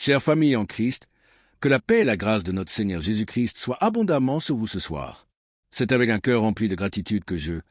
Chère famille en Christ, que la paix et la grâce de notre Seigneur Jésus-Christ soient abondamment sur vous ce soir. C'est avec un cœur rempli de gratitude que je,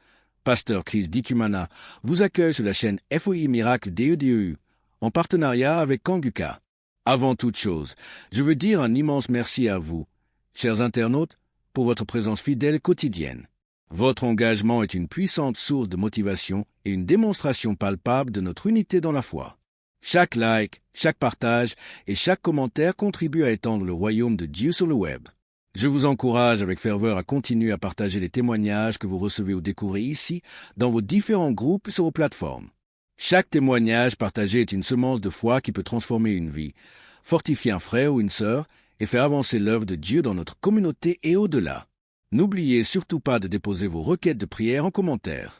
pasteur Chris Dikumana, vous accueille sur la chaîne FOI Miracle DEDEU, en partenariat avec Kanguka. Avant toute chose, je veux dire un immense merci à vous, chers internautes, pour votre présence fidèle et quotidienne. Votre engagement est une puissante source de motivation et une démonstration palpable de notre unité dans la foi. Chaque like, chaque partage et chaque commentaire contribue à étendre le royaume de Dieu sur le web. Je vous encourage avec ferveur à continuer à partager les témoignages que vous recevez ou découvrez ici dans vos différents groupes et sur vos plateformes. Chaque témoignage partagé est une semence de foi qui peut transformer une vie, fortifier un frère ou une sœur et faire avancer l'œuvre de Dieu dans notre communauté et au-delà. N'oubliez surtout pas de déposer vos requêtes de prière en commentaire.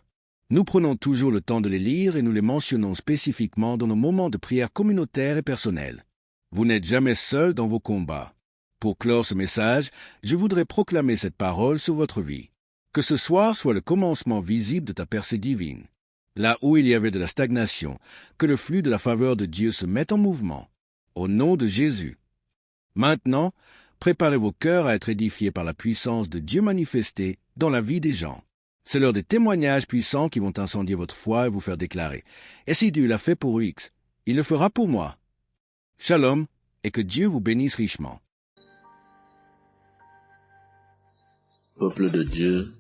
Nous prenons toujours le temps de les lire et nous les mentionnons spécifiquement dans nos moments de prière communautaire et personnels. Vous n'êtes jamais seul dans vos combats. Pour clore ce message, je voudrais proclamer cette parole sur votre vie. Que ce soir soit le commencement visible de ta percée divine. Là où il y avait de la stagnation, que le flux de la faveur de Dieu se mette en mouvement. Au nom de Jésus. Maintenant, préparez vos cœurs à être édifiés par la puissance de Dieu manifestée dans la vie des gens. C'est l'heure des témoignages puissants qui vont incendier votre foi et vous faire déclarer « Et si Dieu l'a fait pour X, il le fera pour moi. » Shalom, et que Dieu vous bénisse richement. Peuple de Dieu,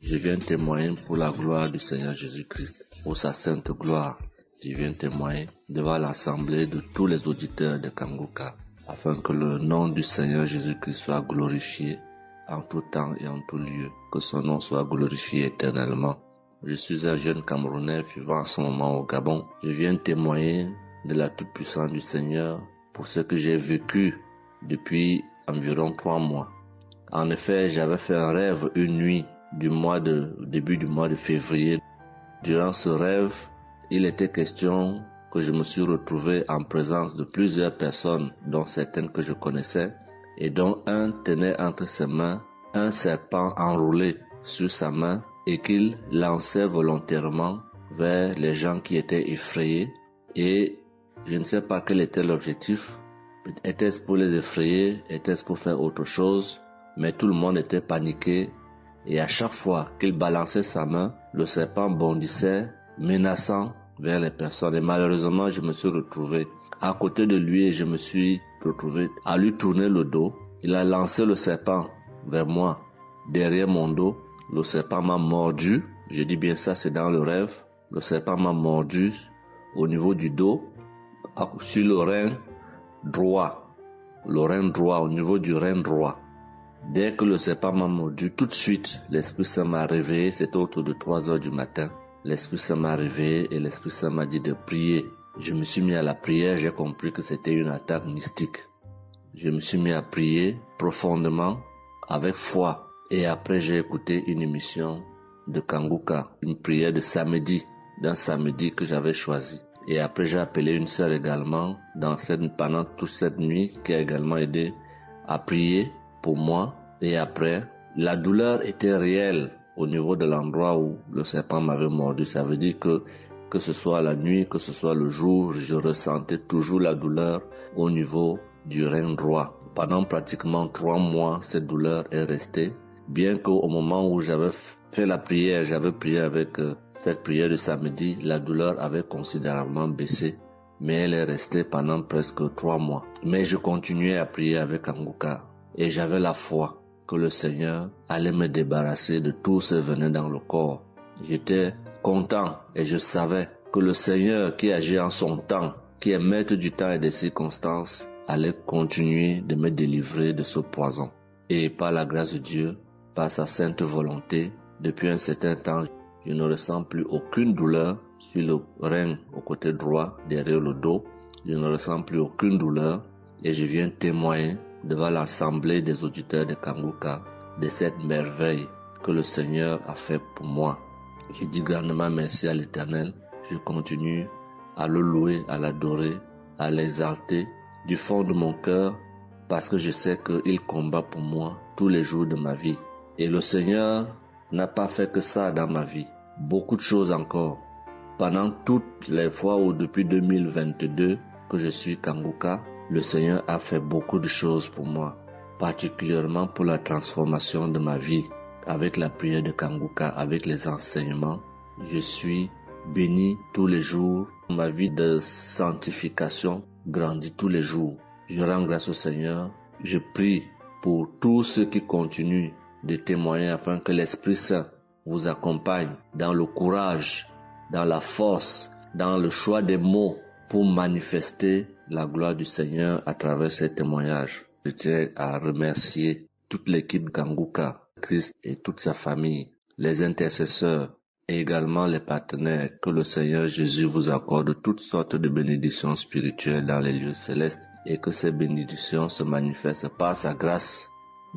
je viens témoigner pour la gloire du Seigneur Jésus-Christ, pour sa sainte gloire. Je viens témoigner devant l'assemblée de tous les auditeurs de Kanguka, afin que le nom du Seigneur Jésus-Christ soit glorifié en tout temps et en tout lieu, que son nom soit glorifié éternellement. Je suis un jeune Camerounais vivant en ce moment au Gabon. Je viens témoigner de la toute-puissance du Seigneur pour ce que j'ai vécu depuis environ 3 mois. En effet, j'avais fait un rêve une nuit début du mois de février. Durant ce rêve, il était question que je me suis retrouvé en présence de plusieurs personnes, dont certaines que je connaissais, et dont un tenait entre ses mains un serpent enroulé sur sa main et qu'il lançait volontairement vers les gens qui étaient effrayés. Et je ne sais pas quel était l'objectif. Était-ce pour les effrayer? Était-ce pour faire autre chose? Mais tout le monde était paniqué et à chaque fois qu'il balançait sa main, le serpent bondissait, menaçant vers les personnes. Et malheureusement, je me suis retrouvé à côté de lui et je me suis retrouvé à lui tourner le dos. Il a lancé le serpent vers moi, derrière mon dos. Le serpent m'a mordu. Je dis bien ça, c'est dans le rêve. Le serpent m'a mordu au niveau du dos, sur le rein droit. Le rein droit, au niveau du rein droit. Dès que le serpent m'a mordu, tout de suite, l'Esprit Saint m'a réveillé. C'était autour de 3 heures du matin. L'Esprit Saint m'a réveillé et l'Esprit Saint m'a dit de prier. Je me suis mis à la prière, j'ai compris que c'était une attaque mystique. Je me suis mis à prier profondément, avec foi. Et après, j'ai écouté une émission de Kanguka, une prière de samedi, d'un samedi que j'avais choisi. Et après, j'ai appelé une sœur également pendant toute cette nuit qui a également aidé à prier pour moi. Et après, la douleur était réelle au niveau de l'endroit où le serpent m'avait mordu. Ça veut dire que ce soit la nuit, que ce soit le jour, je ressentais toujours la douleur au niveau du rein droit. Pendant pratiquement 3 mois, cette douleur est restée. Bien qu'au moment où j'avais fait la prière, j'avais prié avec cette prière de samedi, la douleur avait considérablement baissé. Mais elle est restée pendant presque 3 mois. Mais je continuais à prier avec Kanguka. Et j'avais la foi que le Seigneur allait me débarrasser de tout ce venin dans le corps. J'étais content et je savais que le Seigneur qui agit en son temps, qui est maître du temps et des circonstances, allait continuer de me délivrer de ce poison. Et par la grâce de Dieu, par sa sainte volonté, depuis un certain temps, je ne ressens plus aucune douleur sur le rein au côté droit, derrière le dos. Je ne ressens plus aucune douleur et je viens témoigner devant l'assemblée des auditeurs de Kanguka de cette merveille que le Seigneur a fait pour moi. Je dis grandement merci à l'Éternel. Je continue à le louer, à l'adorer, à l'exalter du fond de mon cœur parce que je sais qu'il combat pour moi tous les jours de ma vie. Et le Seigneur n'a pas fait que ça dans ma vie. Beaucoup de choses encore. Pendant toutes les fois où depuis 2022 que je suis Kanguka, Le Seigneur a fait beaucoup de choses pour moi, particulièrement pour la transformation de ma vie. Avec la prière de Kanguka, avec les enseignements, je suis béni tous les jours. Ma vie de sanctification grandit tous les jours. Je rends grâce au Seigneur. Je prie pour tous ceux qui continuent de témoigner afin que l'Esprit Saint vous accompagne dans le courage, dans la force, dans le choix des mots pour manifester la gloire du Seigneur à travers ces témoignages. Je tiens à remercier toute l'équipe Kanguka, Christ et toute sa famille, les intercesseurs et également les partenaires. Que le Seigneur Jésus vous accorde toutes sortes de bénédictions spirituelles dans les lieux célestes et que ces bénédictions se manifestent par sa grâce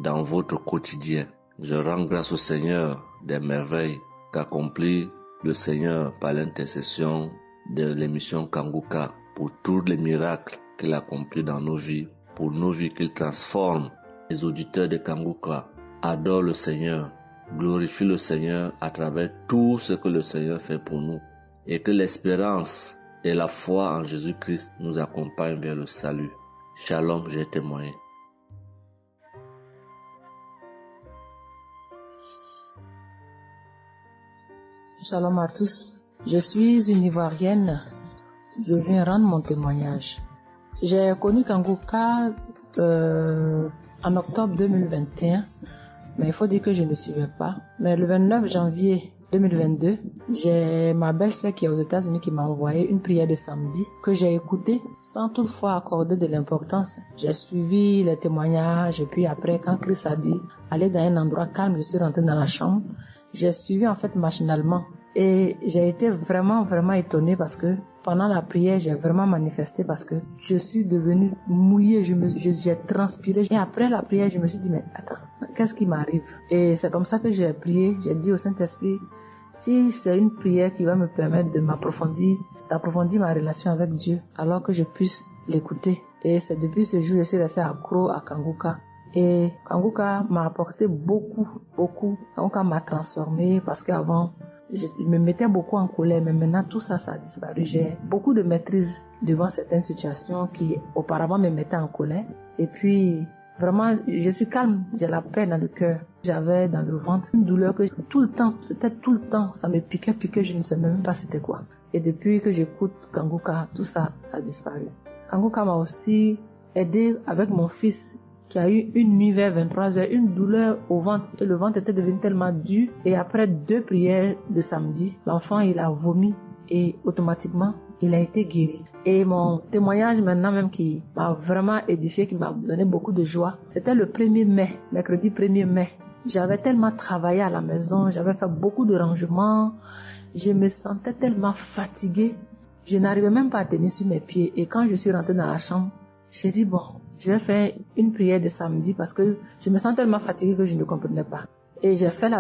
dans votre quotidien. Je rends grâce au Seigneur des merveilles qu'accomplit le Seigneur par l'intercession de l'émission Kanguka pour tous les miracles qu'il accomplit dans nos vies, pour nos vies qu'il transforme. Les auditeurs de Kanguka adorent le Seigneur, glorifient le Seigneur à travers tout ce que le Seigneur fait pour nous et que l'espérance et la foi en Jésus-Christ nous accompagnent vers le salut. Shalom, j'ai témoigné. Shalom à tous. Je suis une Ivoirienne. Je viens rendre mon témoignage. J'ai connu Kanguka en octobre 2021, mais il faut dire que je ne suivais pas. Mais le 29 janvier 2022, j'ai ma belle-sœur qui est aux États-Unis qui m'a envoyé une prière de samedi que j'ai écoutée sans toutefois accorder de l'importance. J'ai suivi les témoignages et puis après, quand Christ a dit aller dans un endroit calme, je suis rentrée dans la chambre. J'ai suivi en fait machinalement et j'ai été vraiment étonnée parce que pendant la prière, j'ai vraiment manifesté parce que je suis devenue mouillée, j'ai transpiré. Et après la prière, je me suis dit, mais attends, qu'est-ce qui m'arrive? Et c'est comme ça que j'ai prié, j'ai dit au Saint-Esprit, si c'est une prière qui va me permettre de d'approfondir ma relation avec Dieu, alors que je puisse l'écouter. Et c'est depuis ce jour que je suis restée accro à Kanguka. Et Kanguka m'a apporté beaucoup. Kanguka m'a transformée parce qu'avant, je me mettais beaucoup en colère, mais maintenant tout ça a disparu. J'ai beaucoup de maîtrise devant certaines situations qui auparavant me mettaient en colère. Et puis, vraiment, je suis calme, j'ai la paix dans le cœur. J'avais dans le ventre une douleur que tout le temps, ça me piquait, je ne sais même pas c'était quoi. Et depuis que j'écoute Kanguka, tout ça a disparu. Kanguka m'a aussi aidé avec mon fils qui a eu une nuit vers 23h, une douleur au ventre et le ventre était devenu tellement dur et après 2 prières de samedi, l'enfant il a vomi et automatiquement il a été guéri. Et mon témoignage maintenant même qui m'a vraiment édifié, qui m'a donné beaucoup de joie, c'était le 1er mai, mercredi 1er mai. J'avais tellement travaillé à la maison, j'avais fait beaucoup de rangements, je me sentais tellement fatiguée, je n'arrivais même pas à tenir sur mes pieds et quand je suis rentrée dans la chambre, j'ai dit bon, je vais faire une prière de samedi parce que je me sens tellement fatiguée que je ne comprenais pas. Et j'ai fait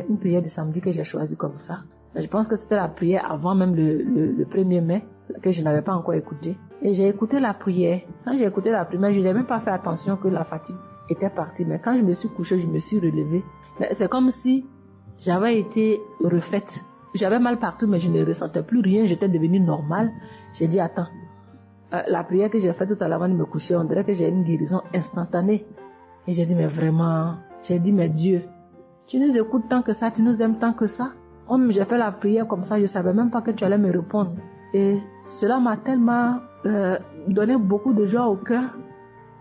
une prière de samedi que j'ai choisie comme ça. Mais je pense que c'était la prière avant même le 1er mai que je n'avais pas encore écouté. Et j'ai écouté la prière. Quand j'ai écouté la prière, je n'ai même pas fait attention que la fatigue était partie. Mais quand je me suis couchée, je me suis relevée. Mais c'est comme si j'avais été refaite. J'avais mal partout, mais je ne ressentais plus rien. J'étais devenue normale. J'ai dit, attends. La prière que j'ai faite tout à l'heure avant de me coucher, on dirait que j'ai une guérison instantanée. Et j'ai dit, mais vraiment, mais Dieu, tu nous écoutes tant que ça, tu nous aimes tant que ça. J'ai fait la prière comme ça, je savais même pas que tu allais me répondre. Et cela m'a tellement donné beaucoup de joie au cœur.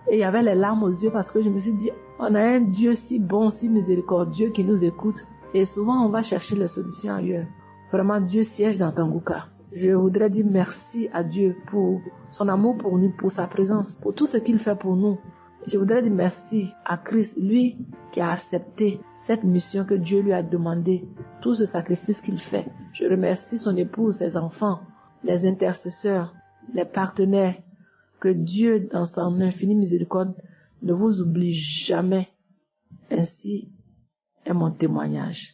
Et il y avait les larmes aux yeux parce que je me suis dit, on a un Dieu si bon, si miséricordieux qui nous écoute. Et souvent, on va chercher les solutions ailleurs. Vraiment, Dieu siège dans Kanguka. Je voudrais dire merci à Dieu pour son amour pour nous, pour sa présence, pour tout ce qu'il fait pour nous. Je voudrais dire merci à Christ, lui qui a accepté cette mission que Dieu lui a demandé, tout ce sacrifice qu'il fait. Je remercie son épouse, ses enfants, les intercesseurs, les partenaires. Que Dieu, dans son infinie miséricorde, ne vous oublie jamais. Ainsi est mon témoignage.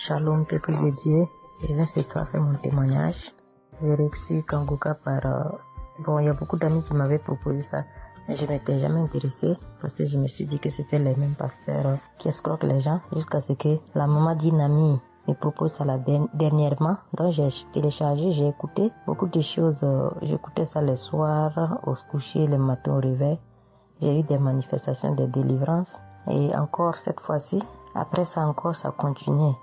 Shalom, peuple de Dieu. Je viens ce soir faire mon témoignage. J'ai reçu Kanguka par... il y a beaucoup d'amis qui m'avaient proposé ça. Mais je m'étais jamais intéressée parce que je me suis dit que c'était les mêmes pasteurs qui escroquent les gens jusqu'à ce que la maman d'une amie me propose ça dernièrement. Donc j'ai téléchargé, j'ai écouté beaucoup de choses. J'écoutais ça les soirs, au coucher, le matin au réveil. J'ai eu des manifestations de délivrance. Et encore cette fois-ci, après ça encore, ça continuait.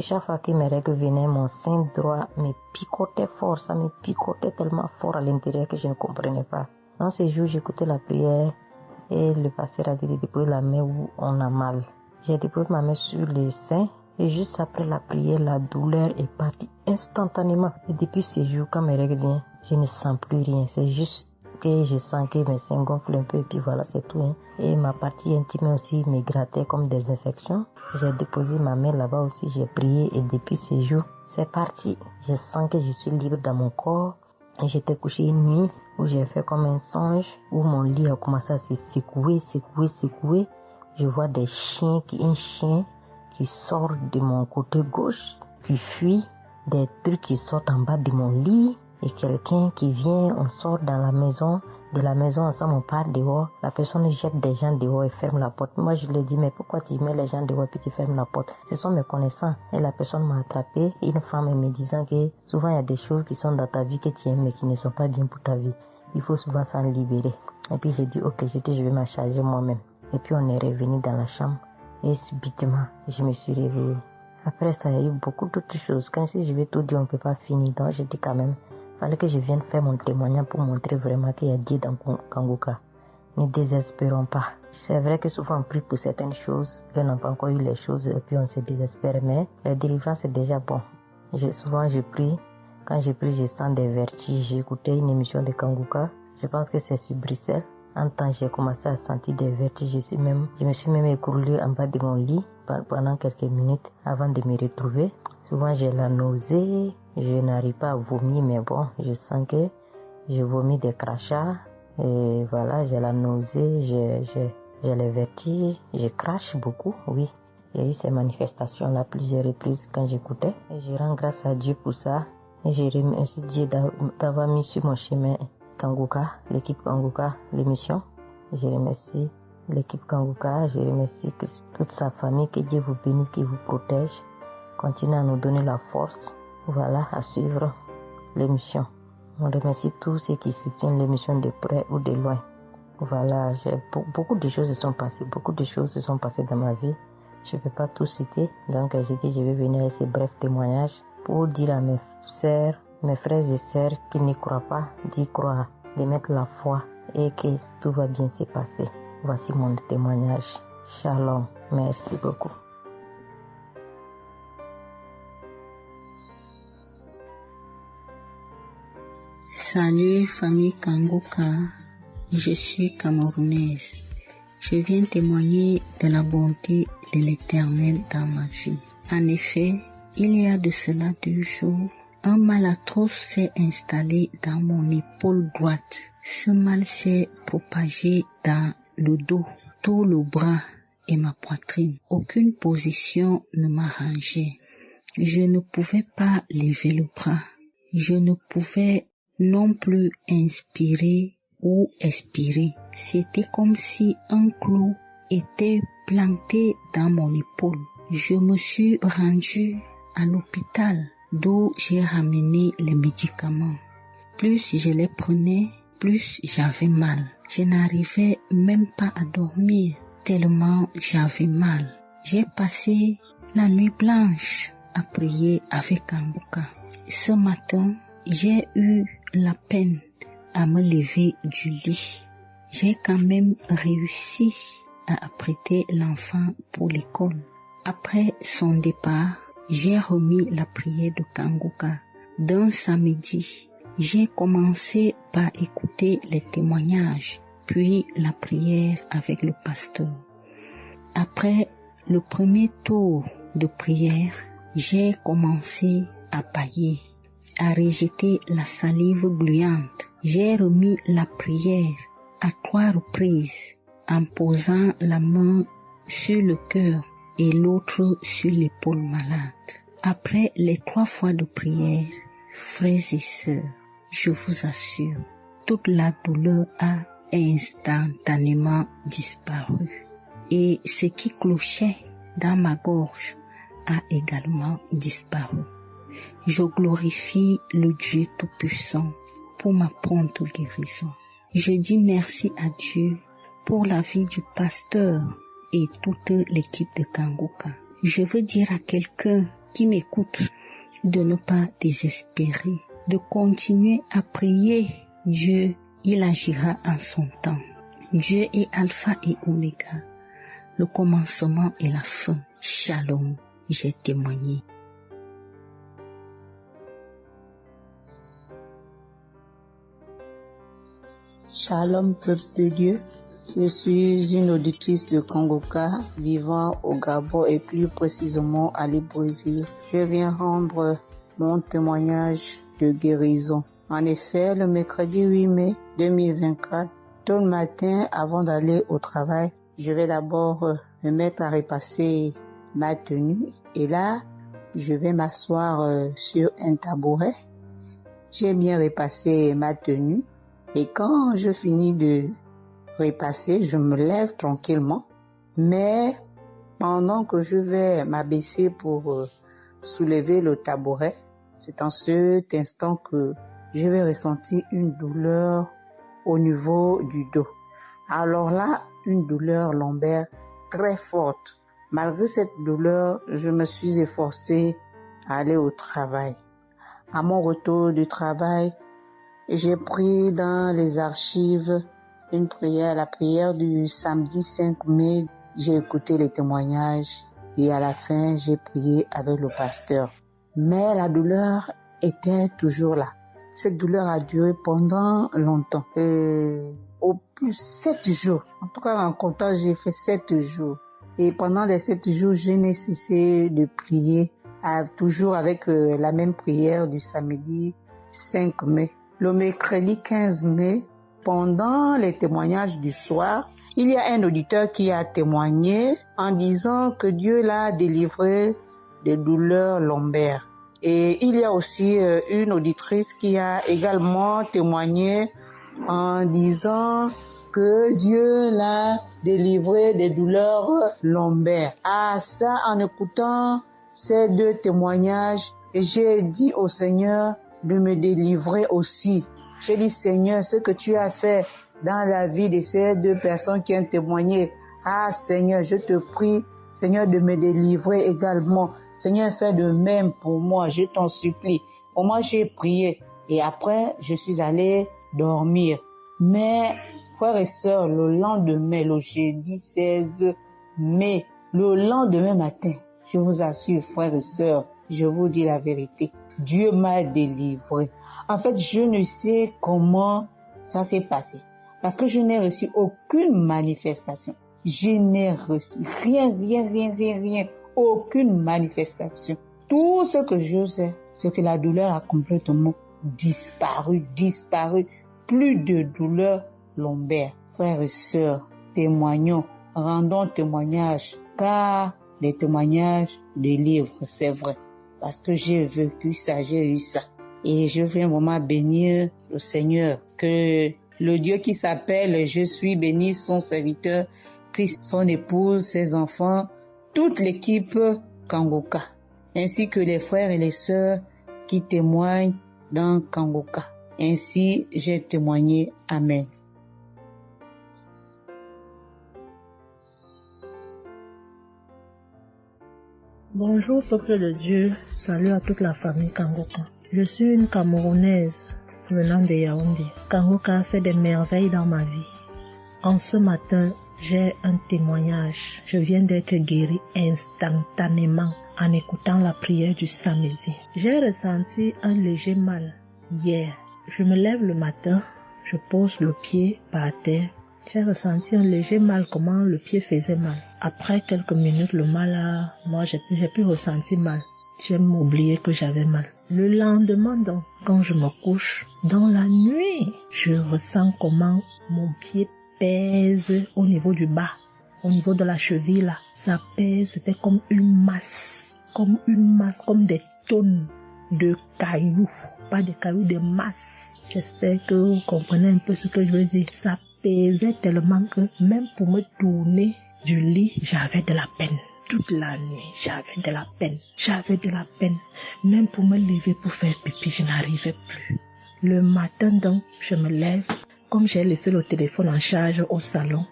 Chaque fois que mes règles venaient, mon sein droit me picotait fort. Ça me picotait tellement fort à l'intérieur que je ne comprenais pas. Dans ces jours, j'écoutais la prière et le pasteur a dit de déposer la main où on a mal. J'ai déposé ma main sur le sein et juste après la prière, la douleur est partie instantanément. Et depuis ce jour, quand mes règles viennent, je ne sens plus rien. C'est juste que je sens que mes seins gonflent un peu et puis voilà, c'est tout. Et ma partie intime aussi me grattait comme des infections. J'ai déposé ma main là-bas aussi, j'ai prié et depuis ce jour, c'est parti. Je sens que je suis libre dans mon corps. Et j'étais couché une nuit où j'ai fait comme un songe, où mon lit a commencé à se secouer. Je vois un chien qui sort de mon côté gauche, puis fuit, des trucs qui sortent en bas de mon lit, et quelqu'un qui vient, on sort dans la maison, de la maison ensemble, on part dehors, la personne jette des gens dehors et ferme la porte. Moi, je lui dis, mais pourquoi tu mets les gens dehors et puis tu fermes la porte? Ce sont mes connaissants. Et la personne m'a attrapé, une femme me disant que souvent il y a des choses qui sont dans ta vie que tu aimes mais qui ne sont pas bien pour ta vie. Il faut souvent s'en libérer. Et puis j'ai dit, ok, je vais m'en charger moi-même. Et puis on est revenu dans la chambre et subitement, je me suis réveillée. Après ça, il y a eu beaucoup d'autres choses. Quand si je vais tout dire, on ne peut pas finir. Donc j'ai dit quand même, il fallait que je vienne faire mon témoignage pour montrer vraiment qu'il y a Dieu dans Kangoka. Ne désespérons pas. C'est vrai que souvent on prie pour certaines choses, on n'a pas encore eu les choses et puis on se désespère. Mais la délivrance c'est déjà bon. Souvent je prie. Quand je prie, je sens des vertiges. J'ai écouté une émission de Kangoka. Je pense que c'est sur Bruxelles. En temps, j'ai commencé à sentir des vertiges. Je me suis même écroulée en bas de mon lit pendant quelques minutes avant de me retrouver. Souvent, j'ai la nausée. Je n'arrive pas à vomir, mais bon, je sens que je vomis des crachats. Et voilà, j'ai la nausée, j'ai les vertiges. Je crache beaucoup, oui. Il y a eu ces manifestations-là plusieurs reprises quand j'écoutais. Et je rends grâce à Dieu pour ça. Et je remercie Dieu d'avoir mis sur mon chemin Kangoka, l'équipe Kangoka, l'émission. Je remercie l'équipe Kangoka, je remercie toute sa famille, que Dieu vous bénisse, qu'il vous protège. Continuez à nous donner la force, voilà, à suivre l'émission. On remercie tous ceux qui soutiennent l'émission de près ou de loin. Voilà, beaucoup de choses se sont passées dans ma vie. Je ne peux pas tout citer, donc j'ai dit je vais venir avec ces brefs témoignages pour dire à mes sœurs, mes frères et sœurs qui n'y croient pas, d'y croire, de mettre la foi et que tout va bien se passer. Voici mon témoignage. Shalom. Merci beaucoup. Salut famille Kangoka, je suis camerounaise. Je viens témoigner de la bonté de l'Éternel dans ma vie. En effet, il y a de cela 2 jours, un mal atroce s'est installé dans mon épaule droite. Ce mal s'est propagé dans le dos, tout le bras et ma poitrine. Aucune position ne m'arrangeait. Je ne pouvais pas lever le bras. Je ne pouvais non plus inspirer ou expirer. C'était comme si un clou était planté dans mon épaule. Je me suis rendue à l'hôpital d'où j'ai ramené les médicaments. Plus je les prenais, plus j'avais mal. Je n'arrivais même pas à dormir tellement j'avais mal. J'ai passé la nuit blanche à prier avec Kangoka. Ce matin, j'ai eu la peine à me lever du lit. J'ai quand même réussi à apprêter l'enfant pour l'école. Après son départ, j'ai remis la prière de Kangoka. D'un samedi, j'ai commencé par écouter les témoignages, puis la prière avec le pasteur. Après le premier tour de prière, j'ai commencé à bâiller, à rejeter la salive gluante. J'ai remis la prière à 3 reprises en posant la main sur le cœur et l'autre sur l'épaule malade. Après les 3 fois de prière, frères et sœurs, je vous assure, toute la douleur a instantanément disparu. Et ce qui clochait dans ma gorge a également disparu. Je glorifie le Dieu Tout-Puissant pour ma prompte guérison. Je dis merci à Dieu pour la vie du pasteur et toute l'équipe de Kanguka. Je veux dire à quelqu'un qui m'écoute de ne pas désespérer, de continuer à prier. Dieu, il agira en son temps. Dieu est Alpha et Oméga, le commencement et la fin. Shalom, j'ai témoigné. Shalom, peuple de Dieu. Je suis une auditrice de Kanguka vivant au Gabon et plus précisément à Libreville. Je viens rendre mon témoignage de guérison. En effet, le mercredi 8 mai 2024, tôt le matin, avant d'aller au travail, je vais d'abord me mettre à repasser ma tenue. Et là, je vais m'asseoir sur un tabouret. J'ai bien repassé ma tenue. Et quand je finis de repasser, je me lève tranquillement. Mais pendant que je vais m'abaisser pour soulever le tabouret, c'est en cet instant que je vais ressentir une douleur au niveau du dos. Alors là, une douleur lombaire très forte. Malgré cette douleur, je me suis efforcée à aller au travail. À mon retour du travail, j'ai pris dans les archives une prière, la prière du samedi 5 mai. J'ai écouté les témoignages et à la fin, j'ai prié avec le pasteur. Mais la douleur était toujours là. Cette douleur a duré pendant longtemps. Au plus 7 jours. En tout cas, en comptant, j'ai fait 7 jours. Et pendant les 7 jours, je n'ai cessé de prier, toujours avec la même prière du samedi 5 mai. Le mercredi 15 mai, pendant les témoignages du soir, il y a un auditeur qui a témoigné en disant que Dieu l'a délivré des douleurs lombaires. Et il y a aussi une auditrice qui a également témoigné en disant que Dieu l'a délivré des douleurs lombaires. Ah, ça, en écoutant ces deux témoignages, j'ai dit au Seigneur de me délivrer aussi. J'ai dit, Seigneur, ce que tu as fait dans la vie de ces deux personnes qui ont témoigné, ah Seigneur, je te prie, Seigneur, de me délivrer également. Seigneur, fais de même pour moi, je t'en supplie. Pour moi, j'ai prié et après, je suis allé dormir. Mais, frères et sœurs, le lendemain, le jeudi 16 mai, le lendemain matin, je vous assure, frères et sœurs, je vous dis la vérité, Dieu m'a délivré. En fait, je ne sais comment ça s'est passé. Parce que je n'ai reçu aucune manifestation. Je n'ai reçu rien. Aucune manifestation. Tout ce que je sais, c'est que la douleur a complètement disparu. Plus de douleur lombaire. Frères et sœurs, témoignons, rendons témoignage, car les témoignages délivrent, c'est vrai. Parce que j'ai vécu ça, j'ai eu ça. Et je veux vraiment bénir le Seigneur, que le Dieu qui s'appelle Je suis béni, son serviteur, Christ, son épouse, ses enfants, toute l'équipe Kanguka, ainsi que les frères et les sœurs qui témoignent dans Kanguka. Ainsi, j'ai témoigné. Amen. Bonjour peuple de Dieu, salut à toute la famille Kanguka. Je suis une Camerounaise venant de Yaoundé. Kanguka a fait des merveilles dans ma vie. En ce matin, j'ai un témoignage. Je viens d'être guérie instantanément en écoutant la prière du samedi. J'ai ressenti un léger mal hier. Je me lève le matin, je pose le pied par terre. J'ai ressenti un léger mal, comment le pied faisait mal. Après quelques minutes, le mal j'ai pu ressentir mal. J'ai oublié que j'avais mal. Le lendemain donc, quand je me couche, dans la nuit, je ressens comment mon pied pèse au niveau du bas, au niveau de la cheville là. Ça pèse, c'était comme une masse, comme des tonnes de cailloux. Pas des cailloux, des masses. J'espère que vous comprenez un peu ce que je veux dire. Ça pesait tellement que même pour me tourner du lit, j'avais de la peine. toute la nuit, j'avais de la peine. J'avais de la peine. Même pour me lever pour faire pipi, je n'arrivais plus. Le matin donc, je me lève. Comme j'ai laissé le téléphone en charge au salon,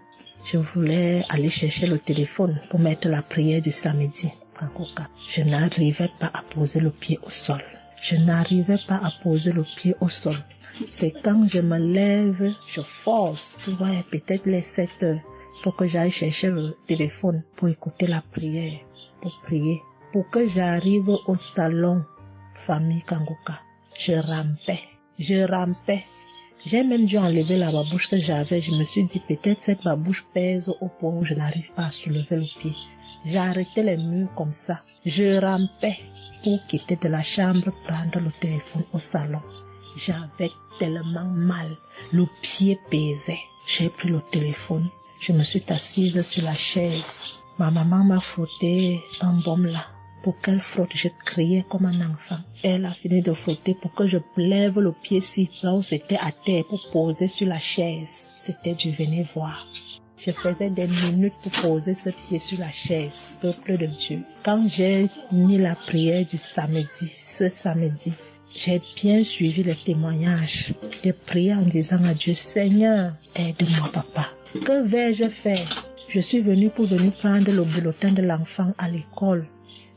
je voulais aller chercher le téléphone pour mettre la prière du samedi. Je n'arrivais pas à poser le pied au sol. Je n'arrivais pas à poser le pied au sol. C'est quand je me lève, je force. Tu vois, peut-être les 7 heures. Il faut que j'aille chercher le téléphone pour écouter la prière, pour prier. Pour que j'arrive au salon, famille Kangoka, je rampais. J'ai même dû enlever la babouche que j'avais. Je me suis dit, peut-être cette babouche pèse au point où je n'arrive pas à soulever le pied. J'ai arrêté les murs comme ça. Je rampais pour quitter de la chambre, prendre le téléphone au salon. J'avais tellement mal. Le pied pesait. J'ai pris le téléphone. Je me suis assise sur la chaise. Ma maman m'a frotté un baume là. Pour qu'elle frotte, je criais comme un enfant. Elle a fini de frotter pour que je lève le pied-ci, là où c'était à terre, pour poser sur la chaise. C'était du venez voir. Je faisais des minutes pour poser ce pied sur la chaise, peuple de Dieu. Quand j'ai mis la prière du samedi, ce samedi, j'ai bien suivi les témoignages. J'ai prié en disant à Dieu, Seigneur, aide-moi papa. Que vais-je faire? Je suis venue pour venir prendre le bulletin de l'enfant à l'école.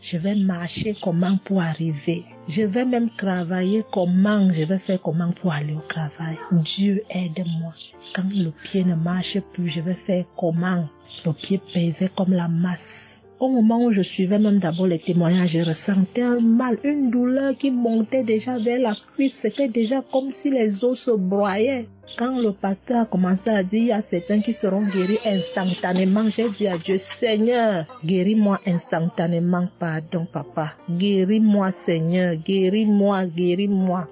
Je vais marcher comment pour arriver. Je vais même travailler comment. Je vais faire comment pour aller au travail. Dieu aide-moi. Quand le pied ne marche plus, je vais faire comment? Le pied pesait comme la masse. Au moment où je suivais même d'abord les témoignages, je ressentais un mal, une douleur qui montait déjà vers la cuisse. C'était déjà comme si les os se broyaient. Quand le pasteur a commencé à dire, il y a certains qui seront guéris instantanément, j'ai dit à Dieu, Seigneur, guéris-moi instantanément, pardon papa. Guéris-moi Seigneur, guéris-moi.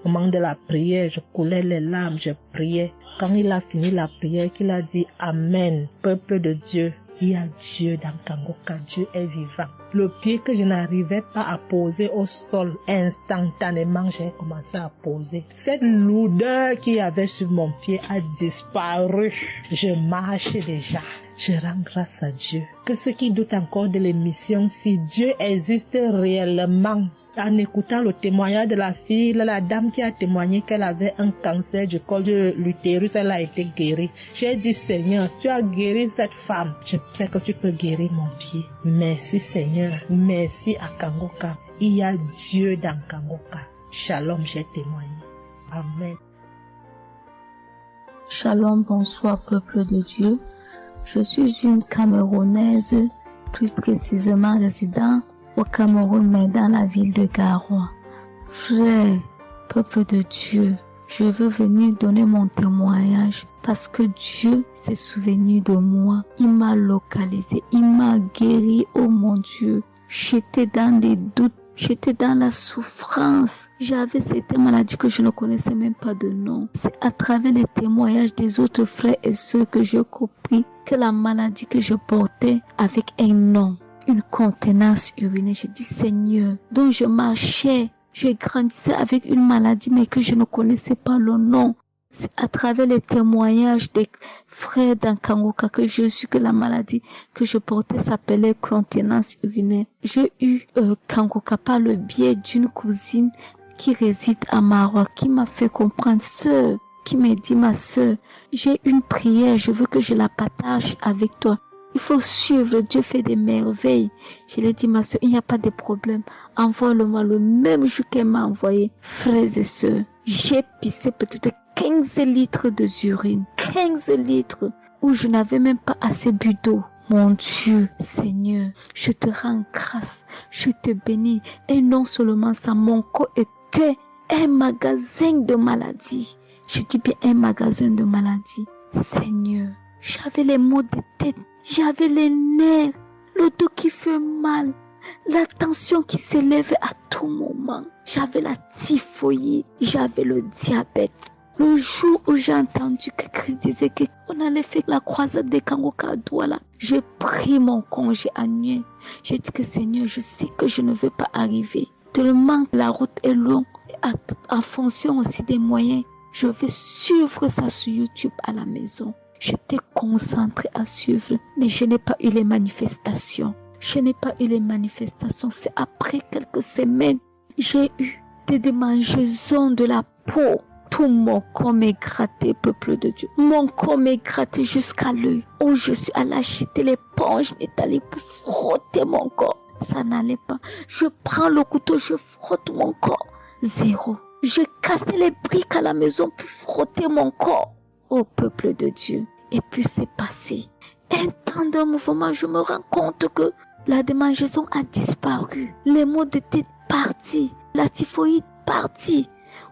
Au moment de la prière, je coulais les larmes, je priais. Quand il a fini la prière, qu'il a dit Amen, peuple de Dieu. Il y a Dieu dans Kangoka, Dieu est vivant. Le pied que je n'arrivais pas à poser au sol, instantanément, j'ai commencé à poser. Cette lourdeur qu'il y avait sur mon pied a disparu. Je marche déjà. Je rends grâce à Dieu. Que ceux qui doutent encore de l'émission, si Dieu existe réellement, en écoutant le témoignage de la fille, la dame qui a témoigné qu'elle avait un cancer du col de l'utérus, elle a été guérie. J'ai dit, Seigneur, si tu as guéri cette femme, je sais que tu peux guérir mon pied. Merci Seigneur, merci à Kangoka. Il y a Dieu dans Kangoka. Shalom, j'ai témoigné. Amen. Shalom, bonsoir peuple de Dieu. Je suis une Camerounaise, plus précisément résident au Cameroun, mais dans la ville de Garoua. Frère, peuple de Dieu, je veux venir donner mon témoignage parce que Dieu s'est souvenu de moi. Il m'a localisé, il m'a guéri, oh mon Dieu. J'étais dans des doutes, j'étais dans la souffrance. J'avais cette maladie que je ne connaissais même pas de nom. C'est à travers les témoignages des autres frères et sœurs que j'ai compris que la maladie que je portais avec un nom, une contenance urinaire. J'ai dit Seigneur, dont je marchais, je grandissais avec une maladie mais que je ne connaissais pas le nom. C'est à travers les témoignages des frères dans Kangoka que je su que la maladie que je portais s'appelait contenance urinaire. J'ai eu Kangoka par le biais d'une cousine qui réside à Maroc, qui m'a fait comprendre, sœur, qui m'a dit ma sœur, j'ai une prière, je veux que je la partage avec toi. Il faut suivre, Dieu fait des merveilles. Je lui ai dit, ma soeur, il n'y a pas de problème. Envoie-le-moi le même jour qu'elle m'a envoyé. Frères et sœurs, j'ai pissé peut-être 15 litres d'urine. 15 litres où je n'avais même pas assez bu d'eau. Mon Dieu, Seigneur, je te rends grâce. Je te bénis. Et non seulement ça, mon corps était un magasin de maladies. Je dis bien un magasin de maladies. Seigneur, j'avais les maux de tête. J'avais les nerfs, le dos qui fait mal, la tension qui s'élève à tout moment. J'avais la typhoïde, j'avais le diabète. Le jour où j'ai entendu que Christ disait qu'on allait faire la croisade des Kangoka à Douala, j'ai pris mon congé annuel. J'ai dit que Seigneur, je sais que je ne veux pas arriver. Tellement la route est longue, en fonction aussi des moyens. Je vais suivre ça sur YouTube à la maison. J'étais concentrée à suivre, mais je n'ai pas eu les manifestations. je n'ai pas eu les manifestations. C'est après quelques semaines, j'ai eu des démangeaisons de la peau. Tout mon corps m'est gratté, peuple de Dieu. Mon corps m'est gratté jusqu'à l'œil. Oh, je suis allée acheter l'éponge, allée pour frotter mon corps. Ça n'allait pas. Je prends le couteau, je frotte mon corps. Zéro. J'ai cassé les briques à la maison pour frotter mon corps. Oh, peuple de Dieu. Et puis c'est passé. Un temps de mouvement, je me rends compte que la démangeaison a disparu. Les maux de tête partis. La typhoïde partie.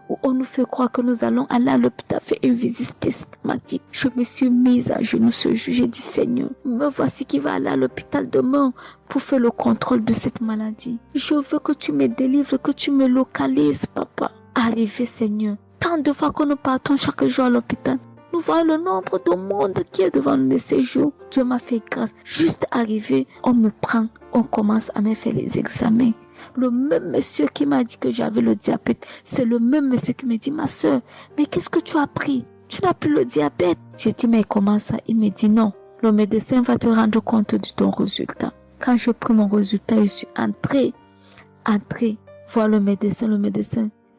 Où on nous fait croire que nous allons aller à l'hôpital faire une visite systématique. Je me suis mise à genoux ce jour. J'ai dit, Seigneur, me voici qui va aller à l'hôpital demain pour faire le contrôle de cette maladie. Je veux que tu me délivres, que tu me localises, papa. Arrivé, Seigneur. Tant de fois que nous partons chaque jour à l'hôpital, nous voyons le nombre de monde qui est devant nous de ces jours. Dieu m'a fait grâce. Juste arrivé, on me prend, on commence à me faire les examens. Le même monsieur qui m'a dit que j'avais le diabète, c'est le même monsieur qui me dit, ma soeur, mais qu'est-ce que tu as pris? Tu n'as plus le diabète. J'ai dit, mais comment ça? Il me dit, non, le médecin va te rendre compte de ton résultat. Quand j'ai pris mon résultat, je suis entrée, voir le médecin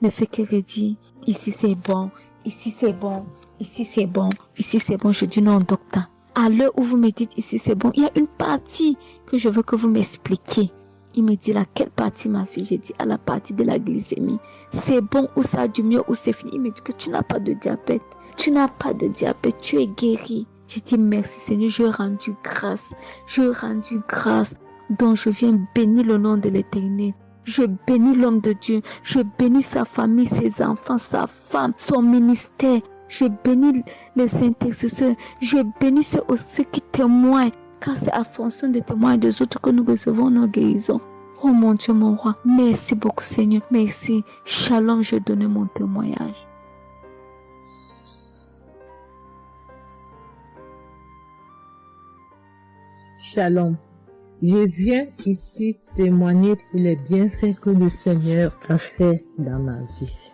ne fait que redire, ici c'est bon, ici c'est bon, ici c'est bon, ici c'est bon. Je dis, non, docteur, à l'heure où vous me dites ici c'est bon, il y a une partie que je veux que vous m'expliquiez. Il me dit, laquelle partie, ma fille? J'ai dit, à la partie de la glycémie. C'est bon ou ça a du mieux ou c'est fini? Il me dit que tu n'as pas de diabète. Tu n'as pas de diabète, tu es guéri. J'ai dit, merci Seigneur, je rendu grâce. Donc je viens bénir le nom de l'Éternel. Je bénis l'homme de Dieu. Je bénis sa famille, ses enfants, sa femme, son ministère. Je bénis les intercesseurs. Je bénis ceux qui témoignent. Car c'est à fonction des témoins des autres que nous recevons nos guérisons. Oh mon Dieu, mon roi, merci beaucoup Seigneur, merci. Shalom, je donne mon témoignage. Shalom, je viens ici témoigner pour les bienfaits que le Seigneur a fait dans ma vie.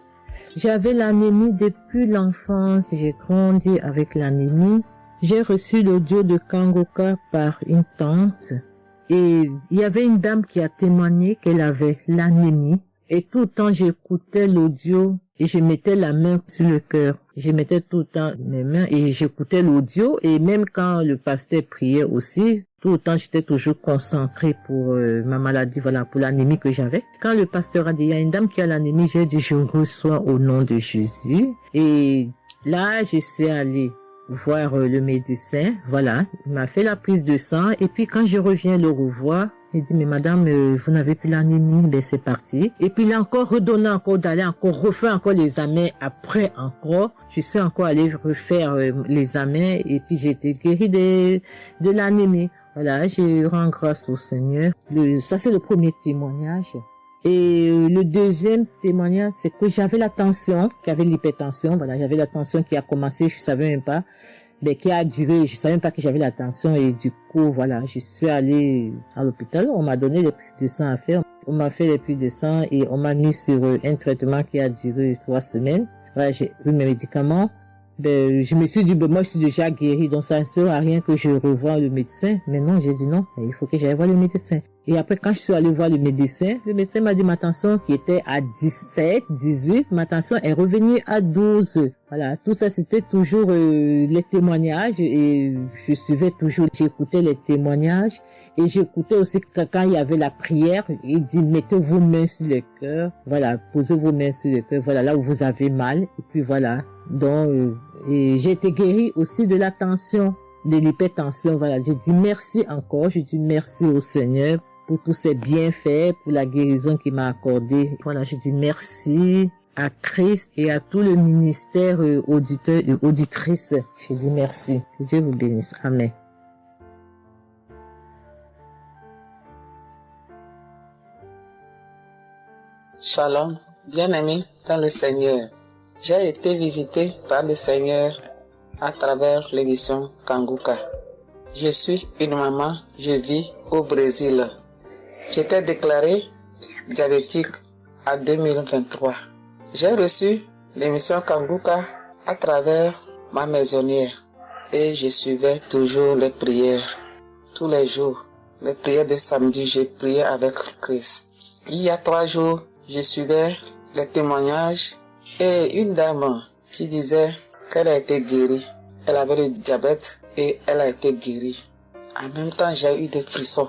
J'avais l'anémie depuis l'enfance, j'ai grandi avec l'anémie. J'ai reçu l'audio de Kangoka par une tante et il y avait une dame qui a témoigné qu'elle avait l'anémie et tout le temps j'écoutais l'audio et je mettais la main sur le cœur. Je mettais tout le temps mes mains et j'écoutais l'audio et même quand le pasteur priait aussi, tout le temps j'étais toujours concentrée pour ma maladie, voilà, pour l'anémie que j'avais. Quand le pasteur a dit, il y a une dame qui a l'anémie, j'ai dit, je reçois au nom de Jésus et là je suis allée voir le médecin, voilà, il m'a fait la prise de sang et puis quand je reviens le revoir, il dit mais madame vous n'avez plus l'anémie, ben c'est parti. Et puis il a encore redonné encore d'aller encore refaire encore les examens après encore, je suis encore allée refaire les examens et puis j'ai été guérie de l'anémie. Voilà, je rends grâce au Seigneur. Ça c'est le premier témoignage. Et le deuxième témoignage, c'est que j'avais la tension, j'avais l'hypertension, voilà, j'avais la tension qui a commencé, je savais même pas, mais qui a duré, je savais même pas que j'avais la tension et du coup, voilà, je suis allée à l'hôpital, on m'a donné les prises de sang à faire, on m'a fait les prises de sang et on m'a mis sur un traitement qui a duré 3 semaines. Voilà, j'ai pris mes médicaments. Ben, je me suis dit, ben, moi, je suis déjà guérie, donc ça ne sert à rien que je revoie le médecin. Mais non, j'ai dit non, il faut que j'aille voir le médecin. Et après, quand je suis allée voir le médecin m'a dit ma tension qui était à 17, 18, ma tension est revenue à 12. Voilà, tout ça, c'était toujours les témoignages et je suivais toujours, j'écoutais les témoignages et j'écoutais aussi quand il y avait la prière, il dit, mettez vos mains sur le cœur, voilà, posez vos mains sur le cœur, voilà, là où vous avez mal, et puis voilà. Donc, et j'ai été guérie aussi de la tension, de l'hypertension, voilà. Je dis merci encore, je dis merci au Seigneur pour tous ses bienfaits, pour la guérison qu'il m'a accordée. Voilà, je dis merci à Christ et à tout le ministère auditeur et auditrice. Je dis merci. Que Dieu vous bénisse. Amen. Shalom, bien-aimé dans le Seigneur. J'ai été visité par le Seigneur à travers l'émission Kanguka. Je suis une maman, je vis au Brésil. J'étais déclarée diabétique en 2023. J'ai reçu l'émission Kanguka à travers ma maisonnière et je suivais toujours les prières tous les jours. les prières de samedi, j'ai prié avec Christ. Il y a 3 jours, je suivais les témoignages et une dame qui disait qu'elle a été guérie. Elle avait le diabète et elle a été guérie. En même temps, j'ai eu des frissons.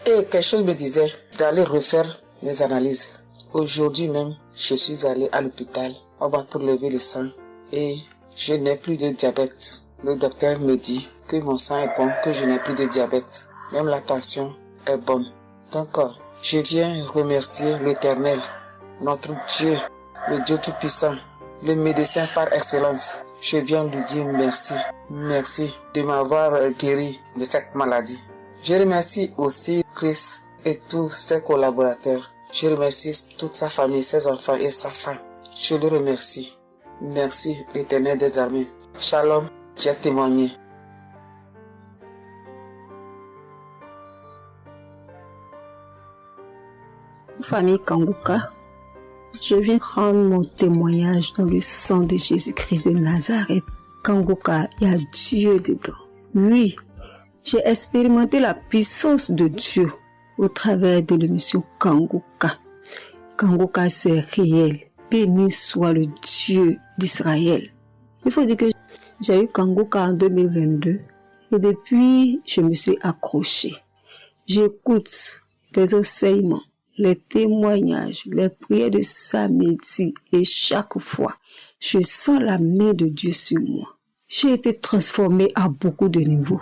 Et quelque chose me disait d'aller refaire mes analyses. Aujourd'hui même, je suis allé à l'hôpital. On va pour lever le sang et je n'ai plus de diabète. Le docteur me dit que mon sang est bon, que je n'ai plus de diabète. Même la tension est bonne. Donc, je viens remercier l'Éternel, notre Dieu, le Dieu Tout-Puissant, le médecin par excellence. Je viens lui dire merci. Merci de m'avoir guéri de cette maladie. Je remercie aussi Chris et tous ses collaborateurs. Je remercie toute sa famille, ses enfants et sa femme. Je le remercie. Merci l'Éternel des armées. Shalom, j'ai témoigné. Famille Kanguka, je viens rendre mon témoignage dans le sang de Jésus-Christ de Nazareth. Kanguka, il y a Dieu dedans. Oui, j'ai expérimenté la puissance de Dieu au travers de l'émission Kanguka. Kanguka, c'est réel. Béni soit le Dieu d'Israël. Il faut dire que j'ai eu Kanguka en 2022 et depuis, je me suis accrochée. J'écoute les enseignements, les témoignages, les prières de samedi et chaque fois, je sens la main de Dieu sur moi. J'ai été transformée à beaucoup de niveaux.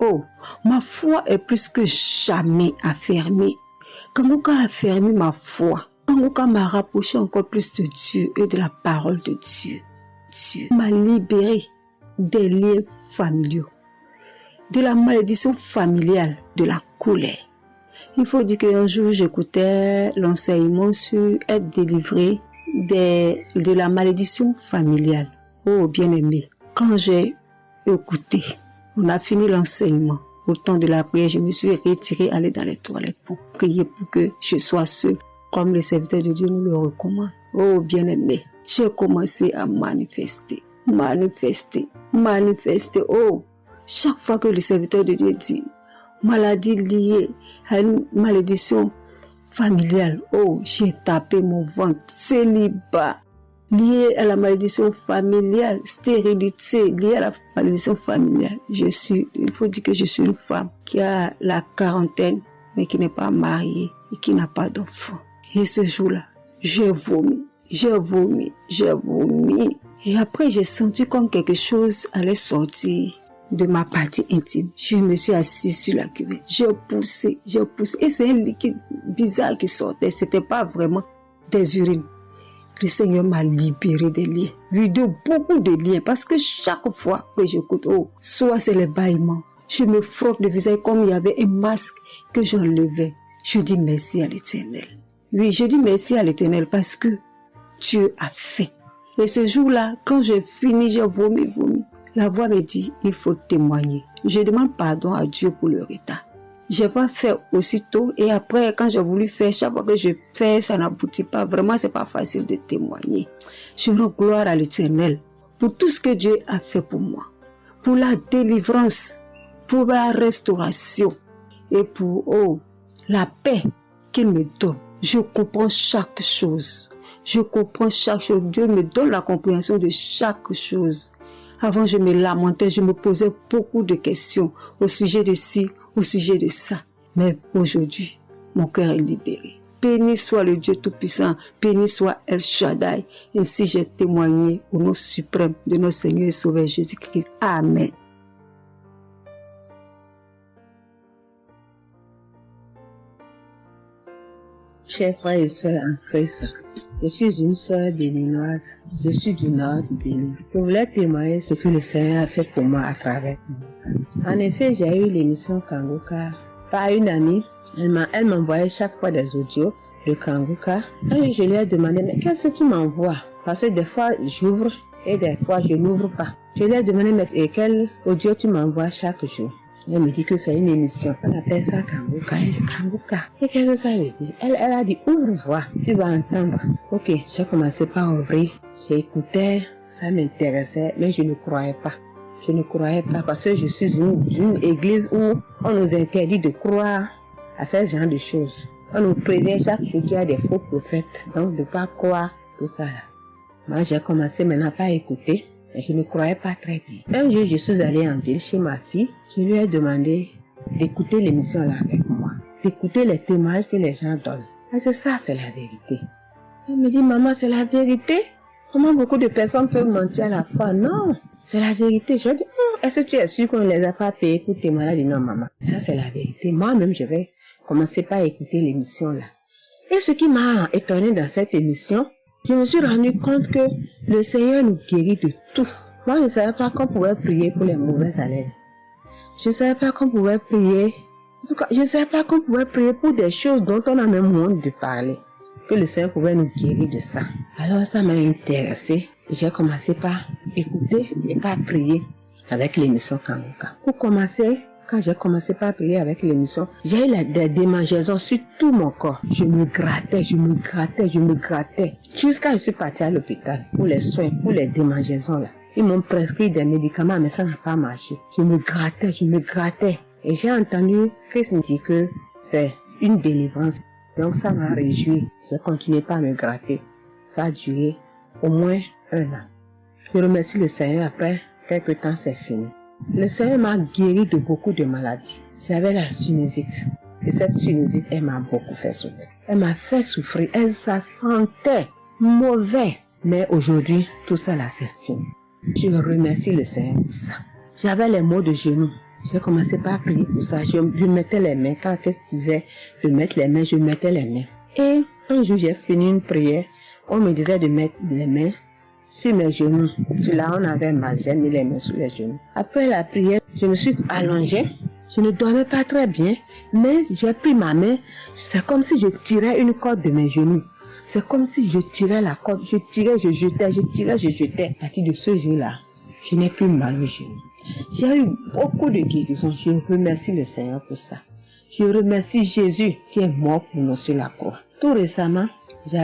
Oh, ma foi est plus que jamais affermie. Kanguka a affermi ma foi. Kanguka m'a rapproché encore plus de Dieu et de la parole de Dieu. Dieu m'a libéré des liens familiaux, de la malédiction familiale, de la colère. Il faut dire qu'un jour, j'écoutais l'enseignement sur être délivré de la malédiction familiale. Oh, bien-aimé, quand j'ai écouté, on a fini l'enseignement. Au temps de la prière, je me suis retirée, aller dans les toilettes pour prier pour que je sois seule, comme les serviteurs de Dieu nous le recommandent. Oh, bien-aimé, j'ai commencé à manifester. Oh, chaque fois que le serviteur de Dieu dit maladie liée à une malédiction familiale, oh, j'ai tapé mon ventre. Célibat lié à la malédiction familiale, stérilité liée à la malédiction familiale. Il faut dire que je suis une femme qui a la quarantaine, mais qui n'est pas mariée et qui n'a pas d'enfant. Et ce jour-là, j'ai vomi. Et après, j'ai senti comme quelque chose allait sortir de ma partie intime. Je me suis assise sur la cuvette. J'ai poussé. Et c'est un liquide bizarre qui sortait. C'était pas vraiment des urines. Le Seigneur m'a libéré des liens. Oui, de beaucoup de liens. Parce que chaque fois que j'écoute, soit c'est les bâillements. Je me frotte le visage comme il y avait un masque que j'enlevais. Je dis merci à l'Éternel. Oui, je dis merci à l'Éternel parce que Dieu a fait. Et ce jour-là, quand j'ai fini, j'ai vomi. La voix me dit, il faut témoigner. Je demande pardon à Dieu pour le retard. Je n'ai pas fait aussitôt et après, quand j'ai voulu faire, chaque fois que je fais, ça n'aboutit pas. Vraiment, c'est pas facile de témoigner. Je rends gloire à l'Éternel pour tout ce que Dieu a fait pour moi. Pour la délivrance, pour la restauration et pour la paix qu'il me donne. Je comprends chaque chose. Dieu me donne la compréhension de chaque chose. Avant, je me lamentais, je me posais beaucoup de questions au sujet de ci, au sujet de ça. Mais aujourd'hui, mon cœur est libéré. Béni soit le Dieu Tout-Puissant, béni soit El Shaddai. Ainsi j'ai témoigné au nom suprême de notre Seigneur et Sauveur Jésus-Christ. Amen. Chers frères et sœurs en Christ, je suis une sœur béninoise, je suis du nord du Bénin. Je voulais témoigner ce que le Seigneur a fait pour moi à travers moi. En effet, j'ai eu l'émission Kanguka par une amie. Elle m'envoyait chaque fois des audios de Kanguka. Et je lui ai demandé, mais qu'est-ce que tu m'envoies? Parce que des fois, j'ouvre et des fois, je n'ouvre pas. Je lui ai demandé, mais quel audio tu m'envoies chaque jour? Elle me dit que c'est une émission. On appelle ça Kanguka. Et qu'est-ce que ça veut dire? Elle a dit, ouvre-voix, tu vas entendre. Ok, j'ai commencé par ouvrir. J'écoutais, ça m'intéressait, mais je ne croyais pas. parce que je suis une église où on nous interdit de croire à ce genre de choses. On nous prévient chaque jour qu'il y a des faux prophètes, donc de ne pas croire tout ça là. Moi, j'ai commencé maintenant à pas écouter, et je ne croyais pas très bien. Un jour, je suis allée en ville chez ma fille, je lui ai demandé d'écouter l'émission là avec moi, d'écouter les témoignages que les gens donnent. Et c'est ça, c'est la vérité. Elle me dit, maman, c'est la vérité? Comment beaucoup de personnes peuvent mentir à la fois? Non, c'est la vérité. Je dis, est-ce que tu es sûr qu'on ne les a pas payés pour témoigner? Elle dit, non, maman, ça c'est la vérité. Moi-même, je vais commencer par écouter l'émission là. Et ce qui m'a étonné dans cette émission, je me suis rendu compte que le Seigneur nous guérit de tout. Moi, je ne savais pas qu'on pouvait prier pour les mauvaises haleines. Je ne savais pas qu'on pouvait prier. En tout cas, je ne savais pas qu'on pouvait prier pour des choses dont on a même honte de parler. Que le Seigneur pouvait nous guérir de ça. Alors ça m'a intéressé. J'ai commencé par écouter et par prier avec l'émission Kangoka. Pour commencer, quand j'ai commencé par prier avec l'émission, j'ai eu des démangeaisons sur tout mon corps. Je me grattais. Jusqu'à ce que je suis partie à l'hôpital pour les soins, pour les démangeaisons là. Ils m'ont prescrit des médicaments, mais ça n'a pas marché. Je me grattais. Et j'ai entendu Christ me dire que c'est une délivrance. Donc ça m'a réjoui. J'ai continué par me gratter. Ça a duré au moins 1 an. Je remercie le Seigneur, après quelques temps c'est fini. Le Seigneur m'a guéri de beaucoup de maladies. J'avais la sinusite. Et cette sinusite, elle m'a beaucoup fait souffrir. Elle m'a fait souffrir. Ça sentait mauvais. Mais aujourd'hui, tout ça là c'est fini. Je remercie le Seigneur pour ça. J'avais les maux de genoux. J'ai commencé par prier pour ça. Je mettais les mains. Quand qu'est-ce que disait, je mettais les mains, je mettais les mains. Et un jour, j'ai fini une prière. On me disait de mettre les mains sur mes genoux. Là, on avait mal. J'ai mis les mains sur les genoux. Après la prière, je me suis allongée. Je ne dormais pas très bien. Mais j'ai pris ma main. C'est comme si je tirais une corde de mes genoux. C'est comme si je tirais la corde. Je tirais, je jetais. À partir de ce jour-là, je n'ai plus mal aux genoux. J'ai eu beaucoup de guérisons. Je remercie le Seigneur pour ça. Je remercie Jésus qui est mort pour nous sur la croix. Tout récemment, il y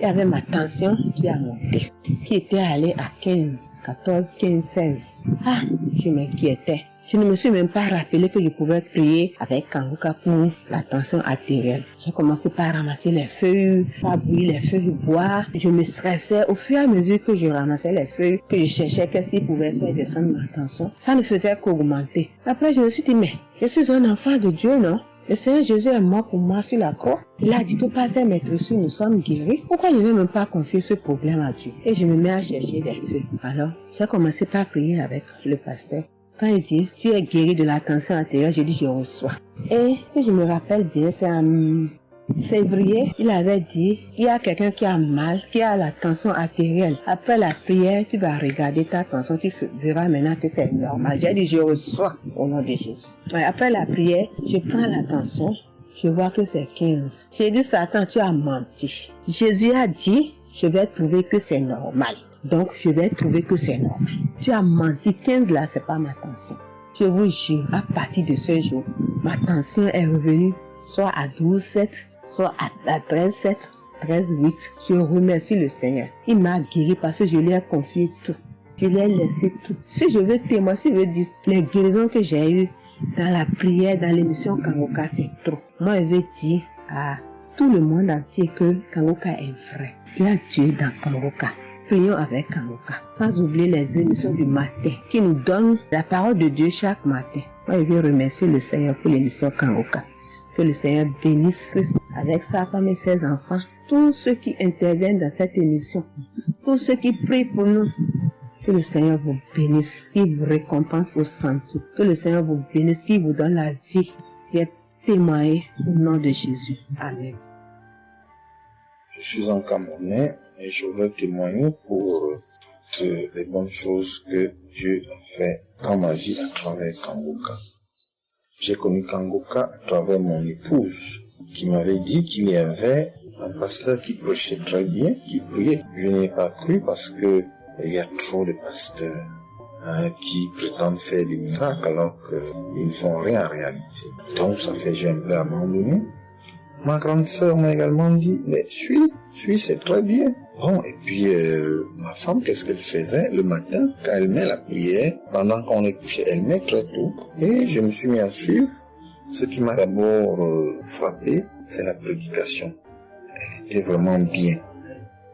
avait ma tension qui a monté, qui était allée à 14, 15, 16. Ah, je m'inquiétais. Je ne me suis même pas rappelé que je pouvais prier avec Kangoka pour la tension artérielle. J'ai commencé par ramasser les feuilles, par bouillir les feuilles bois. Je me stressais au fur et à mesure que je ramassais les feuilles, que je cherchais qu'est-ce qui pouvait faire descendre ma tension. Ça ne faisait qu'augmenter. Après, je me suis dit, mais je suis un enfant de Dieu, non? Le Seigneur Jésus est mort pour moi sur la croix. Il a dit que par ses maîtresses, nous sommes guéris. Pourquoi je ne vais même pas confier ce problème à Dieu? Et je me mets à chercher des feuilles. Alors, j'ai commencé par prier avec le pasteur. Quand il dit, tu es guéri de la tension artérielle, je dis, je reçois. Et si je me rappelle bien, c'est en février, il avait dit, il y a quelqu'un qui a mal, qui a la tension artérielle. Après la prière, tu vas regarder ta tension, tu verras maintenant que c'est normal. J'ai dit, je reçois au nom de Jésus. Et après la prière, je prends la tension, je vois que c'est 15. J'ai dit, Satan, tu as menti. Jésus a dit, je vais trouver que c'est normal. Donc, je vais trouver que c'est normal. Tu as menti, 15 là, c'est pas ma tension. Je vous jure, à partir de ce jour, ma tension est revenue soit à 12,7, soit à 13,7, 13,8. Je remercie le Seigneur. Il m'a guéri parce que je lui ai confié tout. Je lui ai laissé tout. Si je veux témoigner, si je veux dire les guérisons que j'ai eues dans la prière, dans l'émission Kangoka, c'est trop. Moi, je veux dire à tout le monde entier que Kangoka est vrai. Il y a Dieu dans Kangoka. Prions avec Kangoka. Sans oublier les émissions du matin qui nous donnent la parole de Dieu chaque matin. Moi, je veux remercier le Seigneur pour l'émission Kangoka. Que le Seigneur bénisse Christ avec sa femme et ses enfants. Tous ceux qui interviennent dans cette émission. Tous ceux qui prient pour nous. Que le Seigneur vous bénisse. Qu'il vous récompense au centre. Que le Seigneur vous bénisse. Qu'il vous donne la vie. J'ai témoigné au nom de Jésus. Amen. Je suis un Camerounais et je veux témoigner pour toutes les bonnes choses que Dieu a fait dans ma vie à travers Kangoka. J'ai connu Kangoka à travers mon épouse qui m'avait dit qu'il y avait un pasteur qui prêchait très bien, qui priait. Je n'ai pas cru parce que il y a trop de pasteurs qui prétendent faire des miracles alors qu'ils ne font rien en réalité. Donc ça fait que j'ai un peu abandonné. Ma grande sœur m'a également dit, mais suis, c'est très bien. Bon, et puis ma femme, qu'est-ce qu'elle faisait le matin quand elle met la prière, pendant qu'on est couché, elle met très tôt. Et je me suis mis à suivre. Ce qui m'a d'abord frappé, c'est la prédication. Elle était vraiment bien.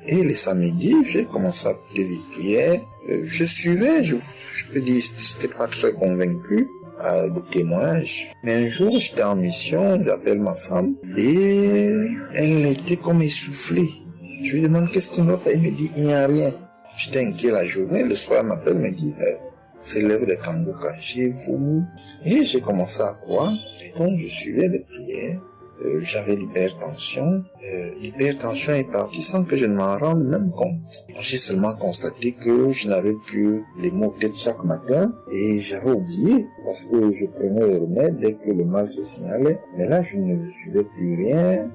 Et les samedis, j'ai commencé à écouter des prières. Je suivais, je peux dire, j'étais pas très convaincu des témoignages. Mais un jour, j'étais en mission, j'appelle ma femme, et elle était comme essoufflée. Je lui demande qu'est-ce qui ne va pas, elle me dit, il n'y a rien. J'étais inquiet la journée, le soir, elle m'appelle, me dit, c'est l'œuvre de Kangoka. J'ai vomi, et j'ai commencé à croire, et donc je suivais les prières. J'avais l'hypertension. L'hypertension est partie sans que je ne m'en rende même compte. J'ai seulement constaté que je n'avais plus les maux de tête chaque matin et j'avais oublié parce que je prenais les remèdes dès que le mal se signalait. Mais là, je ne suivais plus rien.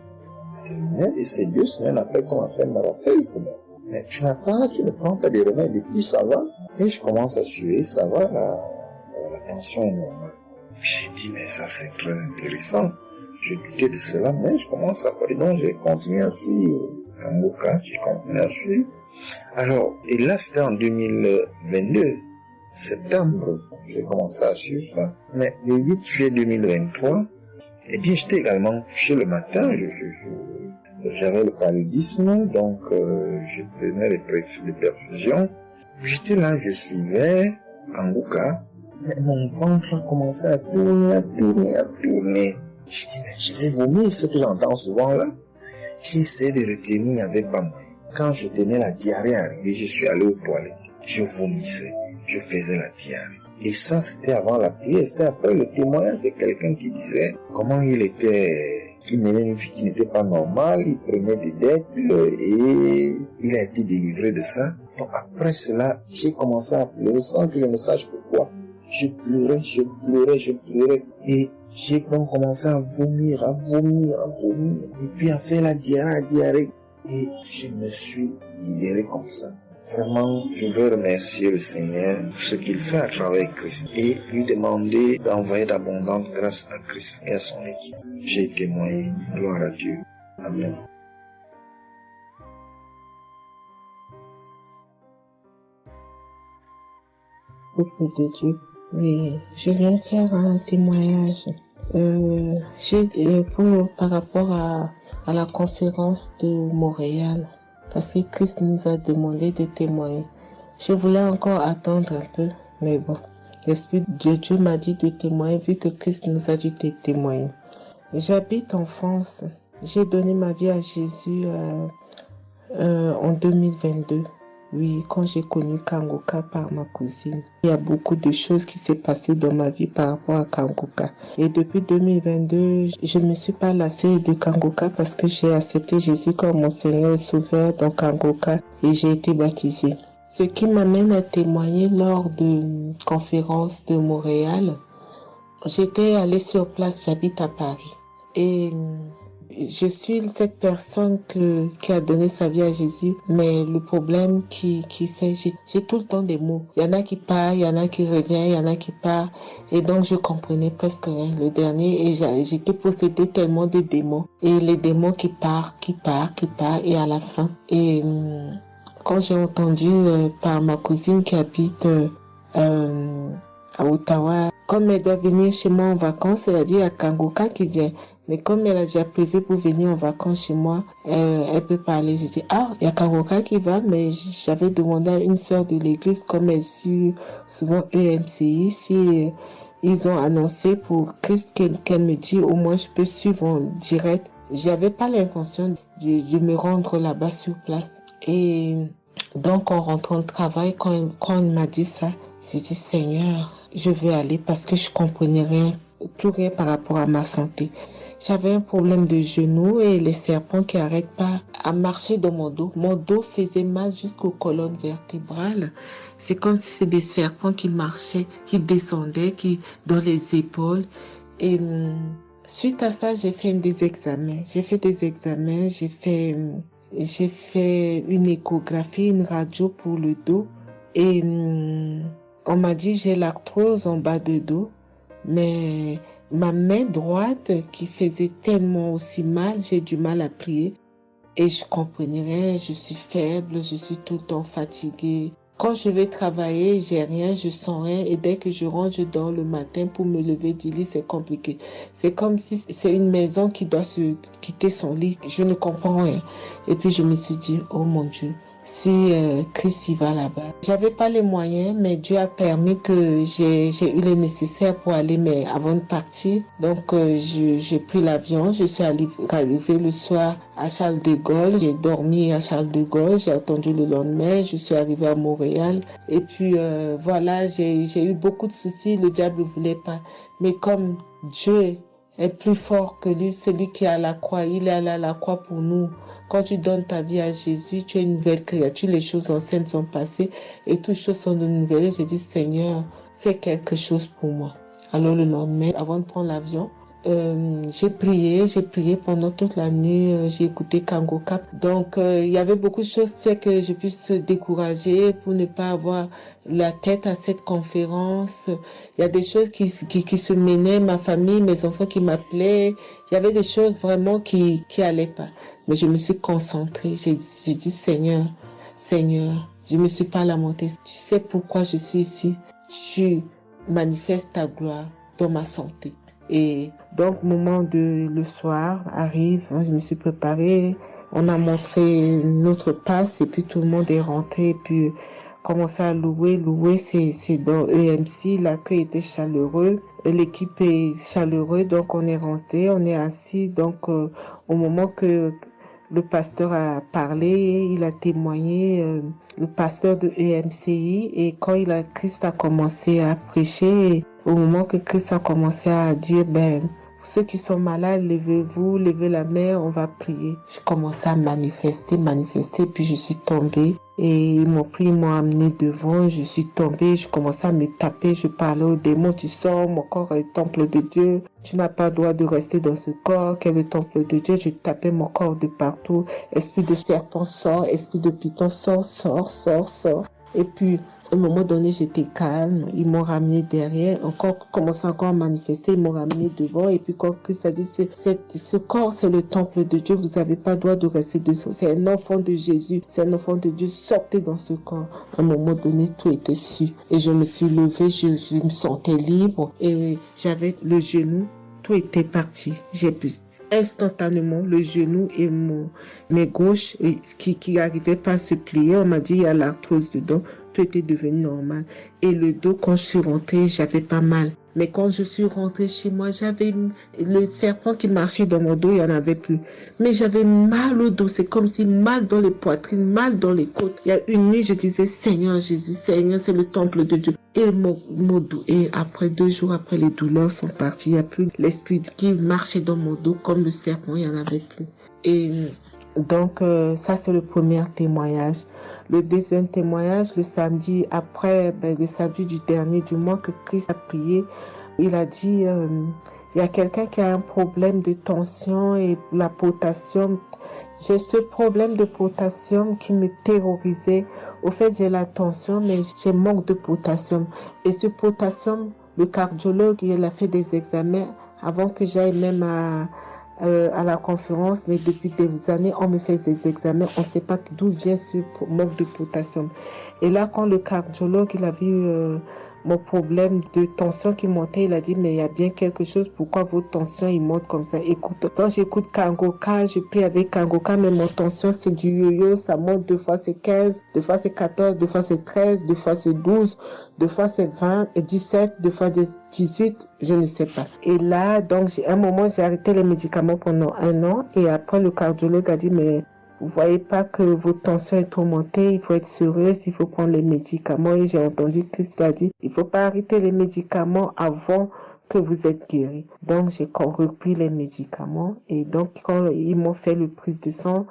Et c'est 2 semaines après qu'on m'a fait me rappeler quand même. Mais tu ne prends pas des remèdes et puis ça va. Et je commence à suivre, ça va, la tension est normale. J'ai dit, mais ça c'est très intéressant. Je doutais de cela, mais je commence à parler, donc j'ai continué à suivre Kangoka, j'ai continué à suivre. Alors, et là c'était en 2022, septembre, j'ai commencé à suivre ça. Mais le 8 juillet 2023, eh bien j'étais également couché le matin, j'avais le paludisme, donc je prenais les perfusions. J'étais là, je suivais Kangoka, mais mon ventre a commencé à tourner. Je dis, mais je vais vomir, ce que j'entends souvent là. J'ai essayé de retenir, il n'y avait pas moyen. Quand je tenais la diarrhée arrivée, je suis allé aux toilettes. Je vomissais, je faisais la diarrhée. Et ça, c'était avant la prière, c'était après le témoignage de quelqu'un qui disait comment il menait une vie qui n'était pas normale, il prenait des dettes et il a été délivré de ça. Donc après cela, j'ai commencé à pleurer sans que je ne sache pourquoi. Je pleurais. Et j'ai donc commencé à vomir, et puis à faire la diarrhée. Et je me suis libéré comme ça. Vraiment, je veux remercier le Seigneur pour ce qu'il fait à travers Christ et lui demander d'envoyer d'abondantes grâces à Christ et à son équipe. J'ai témoigné, gloire à Dieu. Amen. Peuple de Dieu. Oui, je viens faire un témoignage. Par rapport à la conférence de Montréal, parce que Christ nous a demandé de témoigner. Je voulais encore attendre un peu, mais bon, l'Esprit de Dieu m'a dit de témoigner vu que Christ nous a dit de témoigner. J'habite en France. J'ai donné ma vie à Jésus en 2022. Oui, quand j'ai connu Kangoka par ma cousine. Il y a beaucoup de choses qui s'est passées dans ma vie par rapport à Kangoka. Et depuis 2022, je ne me suis pas lassée de Kangoka parce que j'ai accepté Jésus comme mon Seigneur et Sauveur dans Kangoka et j'ai été baptisée. Ce qui m'amène à témoigner lors de conférence de Montréal, j'étais allée sur place, j'habite à Paris. Et je suis cette personne qui a donné sa vie à Jésus, mais le problème qui fait, j'ai tout le temps des mots. Il y en a qui partent, il y en a qui reviennent, il y en a qui partent, et donc je comprenais presque rien. Le dernier, et j'étais possédée tellement de démons, et les démons qui partent, et à la fin. Et quand j'ai entendu par ma cousine qui habite à Ottawa, comme elle doit venir chez moi en vacances, elle a dit à Kangoka qui vient. Mais comme elle a déjà prévu pour venir en vacances chez moi, elle peut parler. J'ai dit, il y a Kangoka qui va, mais j'avais demandé à une sœur de l'église, comme elle suit souvent EMCI, si ils ont annoncé pour Christ qu'elle me dit, au moins je peux suivre en direct. J'avais pas l'intention de me rendre là-bas sur place. Et donc, en rentrant de travail, quand elle m'a dit ça, j'ai dit, Seigneur, je vais aller parce que je comprenais plus rien par rapport à ma santé. J'avais un problème de genou et les serpents qui n'arrêtent pas à marcher dans mon dos. Mon dos faisait mal jusqu'aux colonnes vertébrales. C'est comme si c'était des serpents qui marchaient, qui descendaient, dans les épaules. Et suite à ça, j'ai fait des examens. J'ai fait une échographie, une radio pour le dos. Et on m'a dit j'ai l'arthrose en bas de dos. Mais ma main droite qui faisait tellement aussi mal, j'ai du mal à plier. Et je comprenais rien, je suis faible, je suis tout le temps fatiguée. Quand je vais travailler, j'ai rien, je sens rien. Et dès que je rentre, je dors le matin pour me lever du lit, c'est compliqué. C'est comme si c'est une maison qui doit se quitter son lit. Je ne comprends rien. Et puis je me suis dit, oh mon Dieu, si Christ y va là-bas. J'avais pas les moyens, mais Dieu a permis que j'ai eu les nécessaires pour aller, mais avant de partir. Donc j'ai pris l'avion, je suis arrivée le soir à Charles de Gaulle. J'ai dormi à Charles de Gaulle, j'ai attendu le lendemain, je suis arrivée à Montréal. Et puis voilà, j'ai eu beaucoup de soucis, le diable ne voulait pas. Mais comme Dieu est plus fort que lui, celui qui est à la croix, il est allé à la croix pour nous. Quand tu donnes ta vie à Jésus, tu es une nouvelle créature, les choses anciennes sont passées et toutes choses sont de nouvelles. J'ai dit, Seigneur, fais quelque chose pour moi. Alors le lendemain, avant de prendre l'avion, j'ai prié pendant toute la nuit, j'ai écouté Kangoka. Donc il y avait beaucoup de choses qui fait que je puisse se décourager pour ne pas avoir la tête à cette conférence. Il y a des choses qui se menaient, ma famille, mes enfants qui m'appelaient. Il y avait des choses vraiment qui allaient pas. Mais je me suis concentrée. J'ai dit, Seigneur, je me suis pas lamentée. Tu sais pourquoi je suis ici. Tu manifestes ta gloire dans ma santé. Et donc, le soir arrive, je me suis préparée. On a montré notre passe et puis tout le monde est rentré et puis commencé à louer. Louer, c'est dans EMC. L'accueil était chaleureux. L'équipe est chaleureuse. Donc, on est rentré, on est assis. Donc, au moment que le pasteur a parlé, il a témoigné, le pasteur de EMCI, et quand Christ a commencé à prêcher, au moment que Christ a commencé à dire, ceux qui sont malades, levez-vous, levez la main, on va prier. Je commençais à manifester, puis je suis tombée. Et ils m'ont pris, ils m'ont amené devant, je suis tombée, je commençais à me taper, je parlais aux démons, tu sors, mon corps est le temple de Dieu, tu n'as pas le droit de rester dans ce corps, qui est le temple de Dieu, je tapais mon corps de partout, esprit de serpent sort, esprit de python sort. Et puis, à un moment donné, j'étais calme. Ils m'ont ramené derrière. Commencé encore à manifester. Ils m'ont ramené devant. Et puis, quand Christ a dit, ce corps, c'est le temple de Dieu. Vous n'avez pas le droit de rester dessous. C'est un enfant de Jésus. C'est un enfant de Dieu. Sortez dans ce corps. À un moment donné, tout était su. Et je me suis levée. Je me sentais libre. Et j'avais le genou. Tout était parti. J'ai pu instantanément le genou et mes gauches qui n'arrivaient pas à se plier. On m'a dit, il y a l'arthrose dedans. Tout était devenu normal. Et le dos, quand je suis rentrée, j'avais pas mal. Mais quand je suis rentrée chez moi, j'avais le serpent qui marchait dans mon dos, il n'y en avait plus. Mais j'avais mal au dos. C'est comme si mal dans les poitrines, mal dans les côtes. Il y a une nuit, je disais, Seigneur Jésus, Seigneur, c'est le temple de Dieu. Et mon dos. Et après 2 jours après, les douleurs sont parties. Il n'y a plus l'esprit qui marchait dans mon dos comme le serpent, il n'y en avait plus. Et donc, ça, c'est le premier témoignage. Le deuxième témoignage, le samedi après, le samedi du dernier du mois que Christ a prié, il a dit, il y a quelqu'un qui a un problème de tension et la potassium. J'ai ce problème de potassium qui me terrorisait. Au fait, j'ai la tension, mais j'ai manque de potassium. Et ce potassium, le cardiologue, il a fait des examens avant que j'aille même à la conférence, mais depuis des années, on me fait des examens, on ne sait pas d'où vient ce manque de potassium. Et là, quand le cardiologue, il a vu mon problème de tension qui montait, il a dit, mais il y a bien quelque chose, pourquoi vos tensions, ils montent comme ça? Écoute, quand j'écoute Kangoka, je prie avec Kangoka, mais mon tension, c'est du yo-yo, ça monte, 2 fois c'est 15, 2 fois c'est 14, 2 fois c'est 13, 2 fois c'est 12, 2 fois c'est 20, et 17, 2 fois 18, je ne sais pas. Et là, donc, à un moment, j'ai arrêté les médicaments pendant 1 an, et après, le cardiologue a dit, mais vous voyez pas que votre tension est trop montée, il faut être sérieuse, il faut prendre les médicaments. Et j'ai entendu Christ a dit, il faut pas arrêter les médicaments avant que vous êtes guéri. Donc, j'ai repris les médicaments. Et donc, quand ils m'ont fait le prise de sang,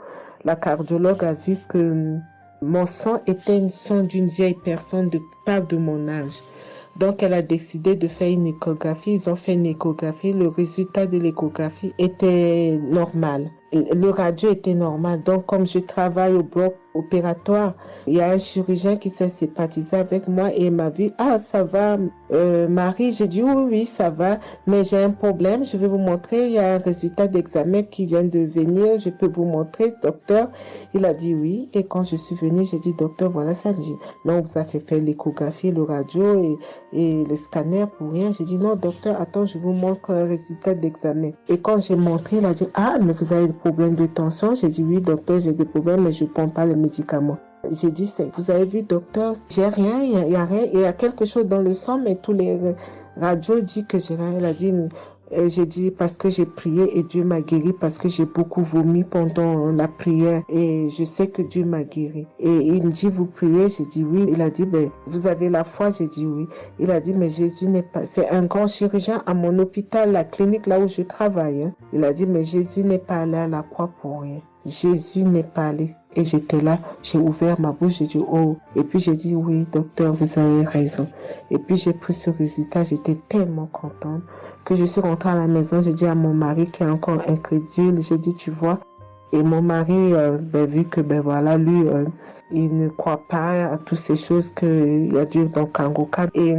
la cardiologue a vu que mon sang était une sang d'une vieille personne pas de mon âge. Donc, elle a décidé de faire une échographie. Ils ont fait une échographie. Le résultat de l'échographie était normal. le radio était normal. Donc, comme je travaille au bloc opératoire, il y a un chirurgien qui s'est sympathisé avec moi et il m'a vu. Ah, ça va, Marie? J'ai dit oui, ça va, mais j'ai un problème. Je vais vous montrer. Il y a un résultat d'examen qui vient de venir. Je peux vous montrer, docteur? Il a dit oui. Et quand je suis venue, j'ai dit, docteur, voilà ça. J'ai dit, non, vous avez fait l'échographie, le radio et le scanner pour rien. J'ai dit, non, docteur, attends, je vous montre un résultat d'examen. Et quand j'ai montré, il a dit, ah, mais vous avez des problèmes de tension? J'ai dit, oui, docteur, j'ai des problèmes, mais je ne prends pas les médicaments. J'ai dit, vous avez vu, docteur, j'ai rien, il y a rien, il y a quelque chose dans le sang, mais tous les radios disent que j'ai rien. Il a dit, j'ai dit, parce que j'ai prié et Dieu m'a guéri, parce que j'ai beaucoup vomi pendant la prière et je sais que Dieu m'a guéri. Et il me dit, vous priez? J'ai dit oui. Il a dit, ben, vous avez la foi? J'ai dit oui. Il a dit, mais Jésus n'est pas, c'est un grand chirurgien à mon hôpital, la clinique là où je travaille. Hein. Il a dit, mais Jésus n'est pas allé à la croix pour rien. Jésus n'est pas allé. Et j'étais là, j'ai ouvert ma bouche, j'ai dit oh. Et puis j'ai dit oui, docteur, vous avez raison. Et puis j'ai pris ce résultat, j'étais tellement contente que je suis rentrée à la maison, j'ai dit à mon mari qui est encore incrédule, j'ai dit tu vois. Et mon mari, vu que voilà, lui, il ne croit pas à toutes ces choses qu'il y a Dieu dans Kangoka. Et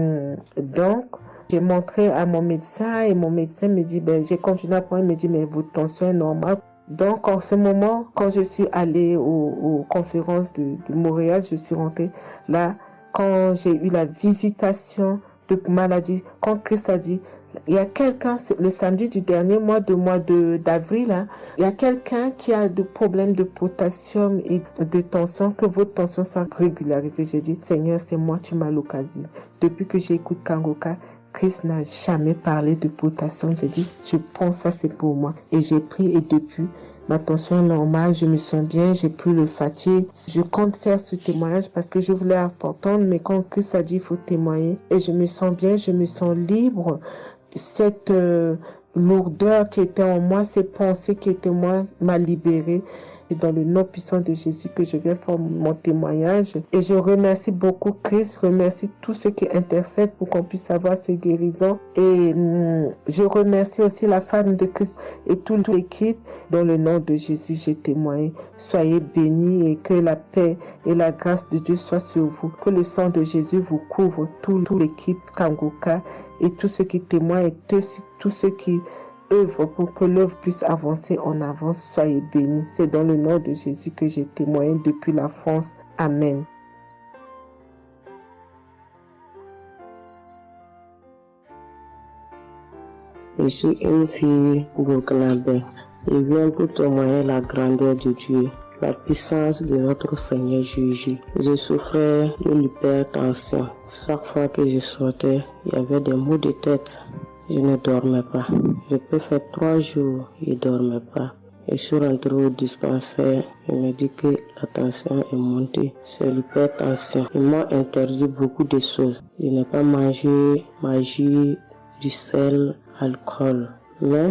donc, j'ai montré à mon médecin et mon médecin me dit, j'ai continué à prendre, il me dit, mais votre tension est normale. Donc, en ce moment, quand je suis allée aux conférences de Montréal, je suis rentrée là, quand j'ai eu la visitation de maladie, quand Christ a dit, il y a quelqu'un, le samedi du dernier mois d'avril, hein, il y a quelqu'un qui a des problèmes de potassium et de tension, que votre tension soit régularisée. J'ai dit, Seigneur, c'est moi, tu m'as l'occasion. Depuis que j'écoute Kangoka, Christ n'a jamais parlé de potassium. J'ai dit, je prends ça, c'est pour moi. Et j'ai pris et depuis, ma tension est normale, je me sens bien, j'ai plus le fatigue. Je compte faire ce témoignage parce que je voulais entendre, mais quand Christ a dit, il faut témoigner. Et je me sens bien, je me sens libre. Cette lourdeur qui était en moi, ces pensées qui étaient en moi, m'a libérée. C'est dans le nom puissant de Jésus que je viens faire mon témoignage. Et je remercie beaucoup Christ, je remercie tous ceux qui intercèdent pour qu'on puisse avoir ce guérison. Et je remercie aussi la femme de Christ et toute l'équipe. Dans le nom de Jésus, j'ai témoigné. Soyez bénis et que la paix et la grâce de Dieu soient sur vous. Que le sang de Jésus vous couvre, toute l'équipe Kangoka et tous ceux qui témoignent et tous ceux qui œuvre pour que l'œuvre puisse avancer en avant. Soyez bénis. C'est dans le nom de Jésus que j'ai témoigné depuis la France. Amen. Je suis une fille burkinabé. Je viens pour témoigner la grandeur de Dieu, la puissance de notre Seigneur Jésus. Je souffrais de l'hypertension. Chaque fois que je sortais, il y avait des maux de tête. Je ne dormais pas. Je peux faire 3 jours, je ne dormais pas. Je suis rentré au dispensaire. Il me dit que la tension est montée. C'est l'hypertension. Ils m'ont interdit beaucoup de choses. Je n'ai pas mangé magie, du sel, alcool. Mais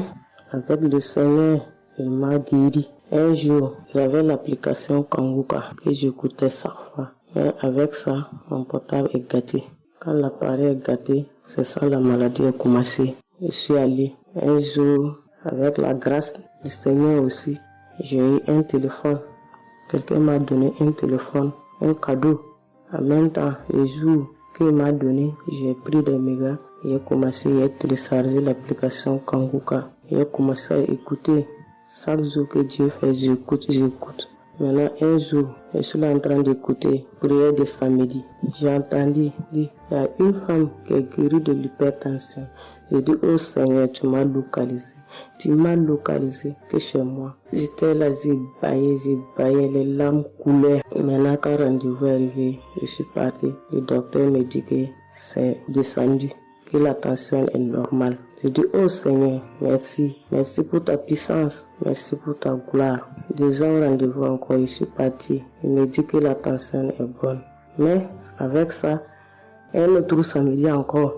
avec le Seigneur, il m'a guéri. Un jour, j'avais l'application Kangoka que j'écoutais chaque fois. Mais avec ça, mon portable est gâté. Quand l'appareil est gâté, c'est ça la maladie a commencé. Je suis allé un jour, avec la grâce du Seigneur aussi, j'ai eu un téléphone. Quelqu'un m'a donné un téléphone, un cadeau. En même temps, le jour qu'il m'a donné, j'ai pris des mégas et j'ai commencé à télécharger l'application Kangoka. J'ai commencé à écouter. Chaque jour que Dieu fait, j'écoute. Maintenant, un jour, je suis là en train d'écouter prière de samedi. J'ai entendu dire, il y a une femme qui est guérie de l'hypertension. J'ai dit, oh Seigneur, tu m'as localisé. Tu m'as localisé que chez moi. J'étais là, j'ai baillé, les larmes coulaient. Maintenant, quand le rendez-vous est arrivé, je suis parti. Le docteur me dit que c'est descendu, que la tension est normale. Je dis, oh Seigneur, merci. Merci pour ta puissance. Merci pour ta gloire. Déjà au rendez-vous encore, je suis parti. Il me dit que la tension est bonne. Mais avec ça, un autre samedi encore,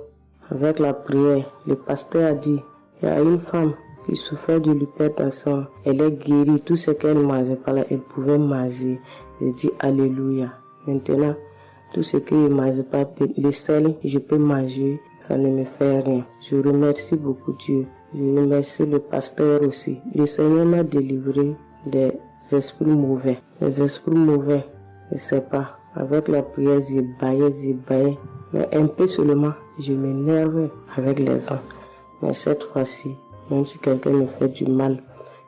avec la prière, le pasteur a dit, il y a une femme qui souffrait de l'hypertension. Elle est guérie. Tout ce qu'elle ne mangeait pas là, elle pouvait manger. J'ai dit, alléluia. Maintenant, tout ce que je ne mange pas, le sel, je peux manger, ça ne me fait rien. Je remercie beaucoup Dieu. Je remercie le pasteur aussi. Le Seigneur m'a délivré des esprits mauvais. Les esprits mauvais, je ne sais pas. Avec la prière, j'ébaillais. Mais un peu seulement, je m'énervais avec les gens. Mais cette fois-ci, même si quelqu'un me fait du mal,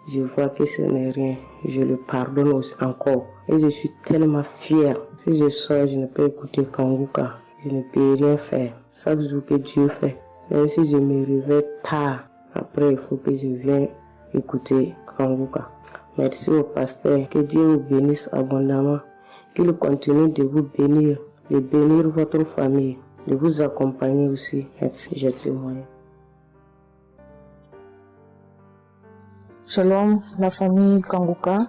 je vois que ce n'est rien. Je le pardonne aussi encore. Et je suis tellement fière. Si je sors, je ne peux écouter Kanguka. Je ne peux rien faire. Chaque jour que Dieu fait. Même si je me réveille tard, après il faut que je vienne écouter Kanguka. Merci au pasteur. Que Dieu vous bénisse abondamment. Qu'il continue de vous bénir, de bénir votre famille, de vous accompagner aussi. Merci, je témoigne. Shalom, la famille Kanguka.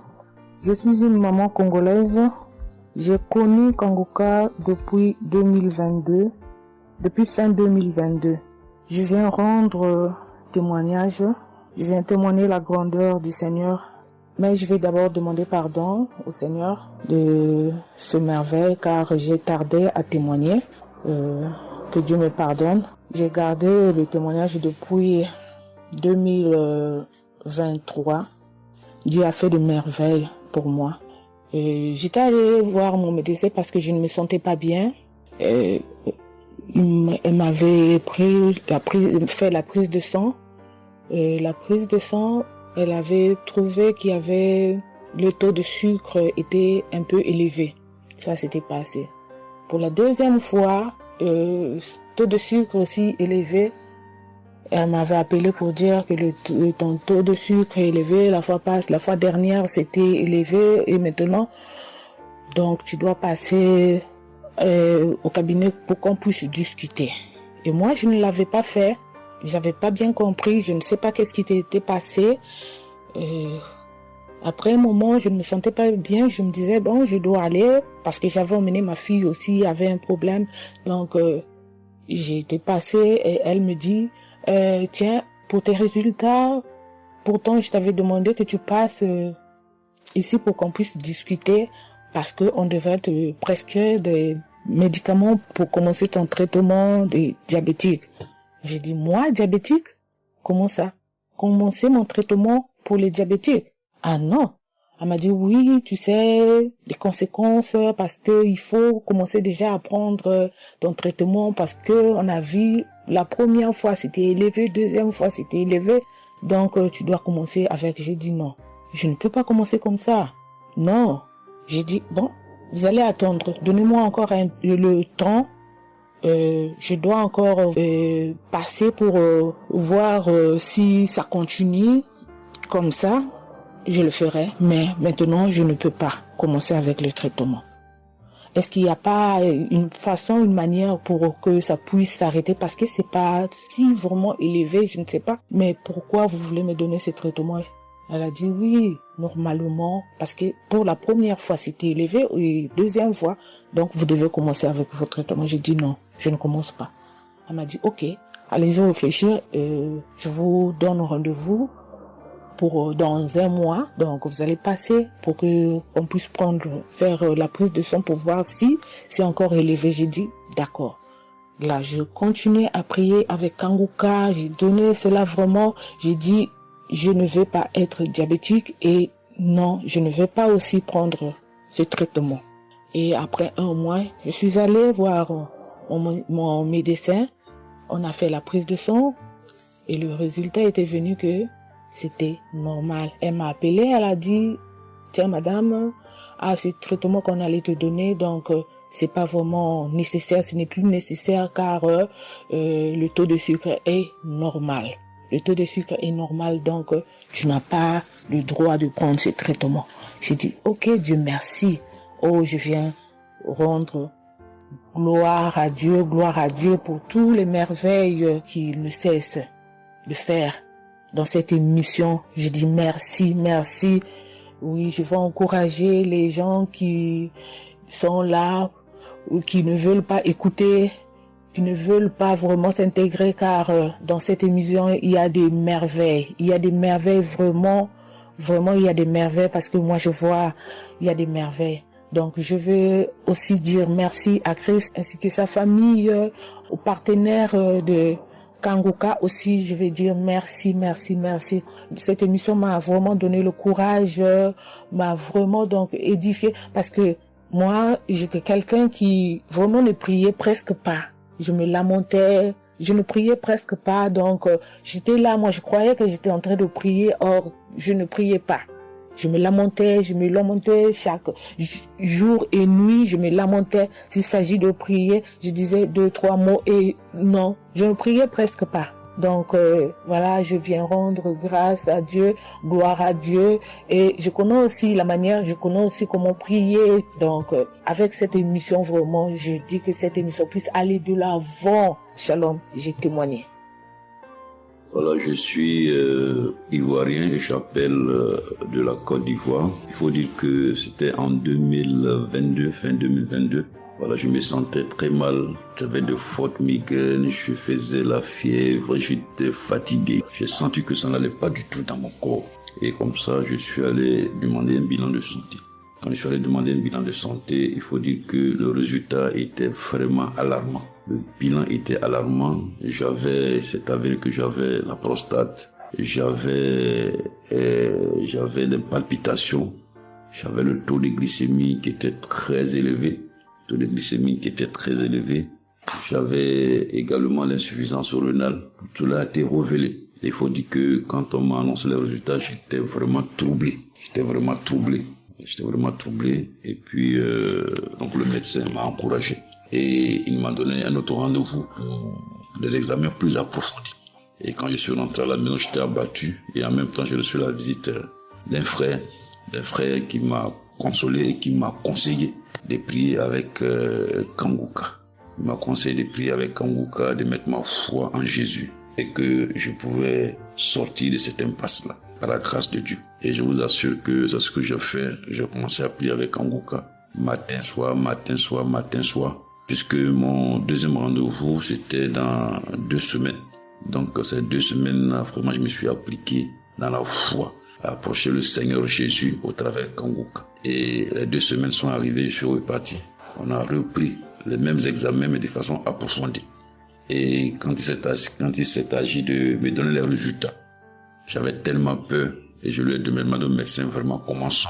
Je suis une maman congolaise. J'ai connu Kanguka depuis 2022, depuis fin 2022. Je viens rendre témoignage, je viens témoigner la grandeur du Seigneur. Mais je vais d'abord demander pardon au Seigneur de ce merveille car j'ai tardé à témoigner. Que Dieu me pardonne. J'ai gardé le témoignage depuis 2023. Dieu a fait de merveilles pour moi. J'étais allée voir mon médecin parce que je ne me sentais pas bien. Elle m'avait fait la prise de sang. La prise de sang, elle avait trouvé qu'il y avait le taux de sucre était un peu élevé. Ça s'était passé. Pour la deuxième fois, taux de sucre aussi élevé. Elle m'avait appelé pour dire que ton taux de sucre est élevé. La fois dernière, c'était élevé et maintenant, donc tu dois passer au cabinet pour qu'on puisse discuter. Et moi, je ne l'avais pas fait. J'avais pas bien compris. Je ne sais pas qu'est-ce qui était passé. Après un moment, je ne me sentais pas bien. Je me disais, bon, je dois aller parce que j'avais emmené ma fille aussi, avait un problème. Donc, j'ai été passée et elle me dit, tiens, pour tes résultats, pourtant je t'avais demandé que tu passes ici pour qu'on puisse discuter parce qu'on devrait te prescrire des médicaments pour commencer ton traitement de diabétique. J'ai dit, moi, diabétique? Comment ça? Commencer mon traitement pour les diabétiques? Ah non. Elle m'a dit, oui, tu sais, les conséquences, parce que il faut commencer déjà à prendre ton traitement parce que on a vu la première fois c'était élevé, deuxième fois c'était élevé, donc tu dois commencer avec. J'ai dit non, je ne peux pas commencer comme ça. Non. J'ai dit, bon, vous allez attendre, donnez-moi encore le temps. Je dois encore passer pour voir si ça continue comme ça. Je le ferai, mais maintenant je ne peux pas commencer avec le traitement. Est-ce qu'il n'y a pas une façon, une manière pour que ça puisse s'arrêter parce que c'est pas si vraiment élevé, je ne sais pas. Mais pourquoi vous voulez me donner ce traitement? Elle a dit oui, normalement, parce que pour la première fois c'était élevé et deuxième fois, donc vous devez commencer avec votre traitement. J'ai dit non, je ne commence pas. Elle m'a dit ok, allez-y réfléchir, je vous donne rendez-vous pour dans un mois, donc vous allez passer pour que on puisse faire la prise de sang pour voir si c'est encore élevé. J'ai dit d'accord. Là, je continuais à prier avec Kanguka, j'ai donné cela vraiment, j'ai dit je ne veux pas être diabétique et non, je ne veux pas aussi prendre ce traitement. Et après un mois, je suis allée voir mon médecin, on a fait la prise de sang et le résultat était venu que c'était normal. Elle m'a appelé, elle a dit, tiens madame, ce traitement qu'on allait te donner, donc c'est pas vraiment nécessaire, ce n'est plus nécessaire car le taux de sucre est normal. Le taux de sucre est normal, donc tu n'as pas le droit de prendre ce traitement. J'ai dit, ok, Dieu merci. Oh, je viens rendre gloire à Dieu pour tous les merveilles qu'il ne cesse de faire. Dans cette émission, je dis merci, merci. Oui, je vais encourager les gens qui sont là ou qui ne veulent pas écouter, qui ne veulent pas vraiment s'intégrer car dans cette émission, il y a des merveilles. Il y a des merveilles vraiment, il y a des merveilles parce que moi je vois, il y a des merveilles. Donc je veux aussi dire merci à Christ ainsi que sa famille, aux partenaires de Kanguka aussi, je vais dire merci. Cette émission m'a vraiment donné le courage, m'a vraiment donc édifié, parce que moi, j'étais quelqu'un qui vraiment ne priait presque pas. Je me lamentais, je ne priais presque pas, donc j'étais là, moi je croyais que j'étais en train de prier, or je ne priais pas. Je me lamentais chaque jour et nuit, je me lamentais. S'il s'agit de prier, je disais 2-3 mots et non, je ne priais presque pas. Donc voilà, je viens rendre grâce à Dieu, gloire à Dieu, et je connais aussi comment prier. Donc avec cette émission, vraiment, je dis que cette émission puisse aller de l'avant. Shalom, j'ai témoigné. Voilà, je suis ivoirien et j'appelle de la Côte d'Ivoire. Il faut dire que c'était en 2022, fin 2022. Voilà, je me sentais très mal. J'avais de fortes migraines, je faisais la fièvre, j'étais fatigué. J'ai senti que ça n'allait pas du tout dans mon corps. Et comme ça, je suis allé demander un bilan de santé. Quand je suis allé demander un bilan de santé, il faut dire que le résultat était vraiment alarmant. Le bilan était alarmant. C'est avéré que j'avais la prostate, j'avais des palpitations, j'avais le taux de glycémie qui était très élevé. J'avais également l'insuffisance rénale. Tout cela a été révélé. Il faut dire que quand on m'a annoncé les résultats, j'étais vraiment troublé. Et puis, donc le médecin m'a encouragé. Et il m'a donné un autre rendez-vous pour des examens plus approfondis. Et quand je suis rentré à la maison, j'étais abattu. Et en même temps, j'ai reçu la visite d'un frère qui m'a consolé et qui m'a conseillé de prier avec Kanguka. Il m'a conseillé de prier avec Kanguka, de mettre ma foi en Jésus et que je pouvais sortir de cette impasse-là par la grâce de Dieu. Et je vous assure que c'est ce que j'ai fait. J'ai commencé à prier avec Kanguka matin, soir, puisque mon deuxième rendez-vous, c'était dans 2 semaines. Donc ces 2 semaines-là, vraiment, je me suis appliqué dans la foi à approcher le Seigneur Jésus au travers de Kanguka. Et les 2 semaines sont arrivées, je suis reparti. On a repris les mêmes examens, mais de façon approfondie. Et quand il s'est agi de me donner les résultats, j'avais tellement peur et je lui ai demandé au médecin, vraiment, commençons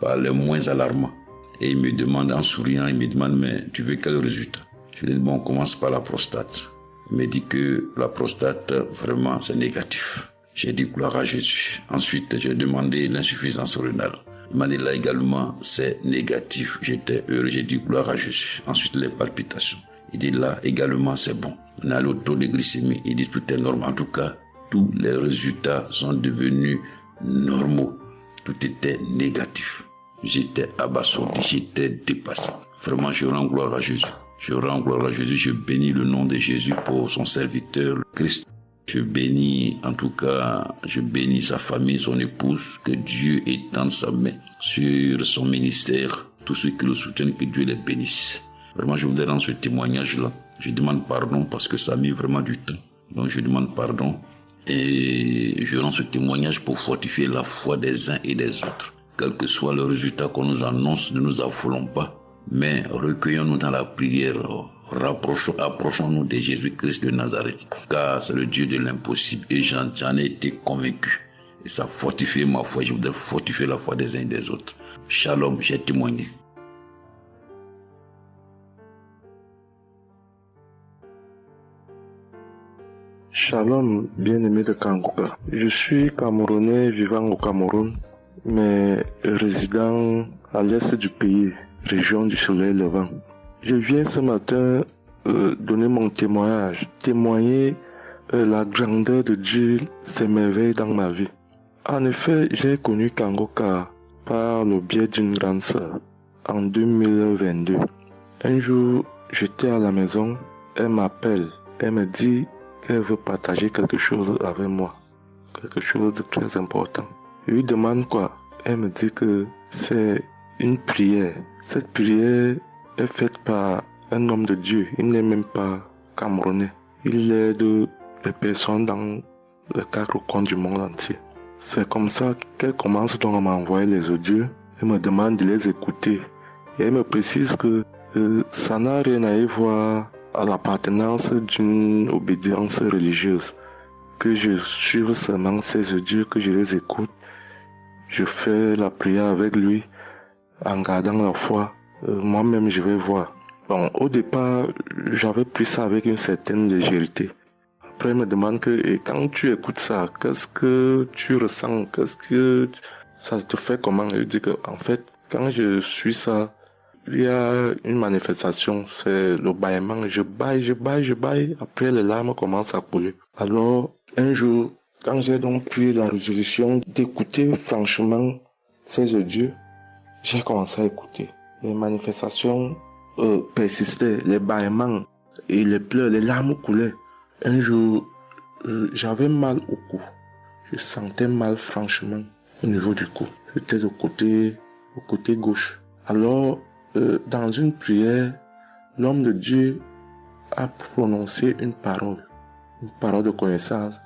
par les moins alarmants. Et il me demande en souriant, mais tu veux quel résultat? Je lui ai dit, bon, on commence par la prostate. Il me dit que la prostate, vraiment, c'est négatif. J'ai dit gloire à Jésus. Ensuite, j'ai demandé l'insuffisance rénale. Il m'a dit là également, c'est négatif. J'étais heureux, j'ai dit gloire à Jésus. Ensuite, les palpitations. Il dit là également, c'est bon. On a le taux de glycémie. Il dit tout est normal. En tout cas, tous les résultats sont devenus normaux. Tout était négatif. J'étais abasourdi, j'étais dépassé. Vraiment, je rends gloire à Jésus. Je bénis le nom de Jésus pour son serviteur, le Christ. Je bénis sa famille, son épouse, que Dieu étende sa main sur son ministère. Tous ceux qui le soutiennent, que Dieu les bénisse. Vraiment, je voudrais rendre ce témoignage-là. Je demande pardon parce que ça a mis vraiment du temps. Donc, je demande pardon et je rends ce témoignage pour fortifier la foi des uns et des autres. Quel que soit le résultat qu'on nous annonce, ne nous affolons pas, mais recueillons-nous dans la prière. Approchons-nous de Jésus-Christ de Nazareth, car c'est le Dieu de l'impossible et j'en ai été convaincu. Et ça fortifie ma foi, je voudrais fortifier la foi des uns et des autres. Shalom, j'ai témoigné. Shalom, bien-aimé de Kanguka. Je suis Camerounais vivant au Cameroun, mais résident à l'est du pays, région du soleil levant. Je viens ce matin donner mon témoignage, témoigner la grandeur de Dieu, ses merveilles dans ma vie. En effet, j'ai connu Kanguka par le biais d'une grande sœur en 2022. Un jour, j'étais à la maison, elle m'appelle, elle me dit qu'elle veut partager quelque chose avec moi, quelque chose de très important. Je lui demande quoi? Elle me dit que c'est une prière. Cette prière est faite par un homme de Dieu. Il n'est même pas camerounais. Il aide les personnes dans les 4 coins du monde entier. C'est comme ça qu'elle commence donc à m'envoyer les audios. Elle me demande de les écouter. Et elle me précise que ça n'a rien à y voir à l'appartenance d'une obédience religieuse, que je suive seulement ses dieux, que je les écoute. Je fais la prière avec lui en gardant la foi. Moi-même, je vais voir. Bon, au départ, j'avais pris ça avec une certaine légèreté. Après, il me demande et quand tu écoutes ça, qu'est-ce que tu ressens? Qu'est-ce que ça te fait comment? Je dis que, en fait, quand je suis ça, il y a une manifestation, c'est le bâillement. Je baille. Après, les larmes commencent à couler. Alors, un jour, quand j'ai donc pris la résolution d'écouter franchement ces dieux, j'ai commencé à écouter. Les manifestations persistaient, les bâillements et les pleurs, les larmes coulaient. Un jour, j'avais mal au cou. Je sentais mal franchement au niveau du cou. J'étais au côté gauche. Alors, dans une prière, l'homme de Dieu a prononcé une parole de connaissance,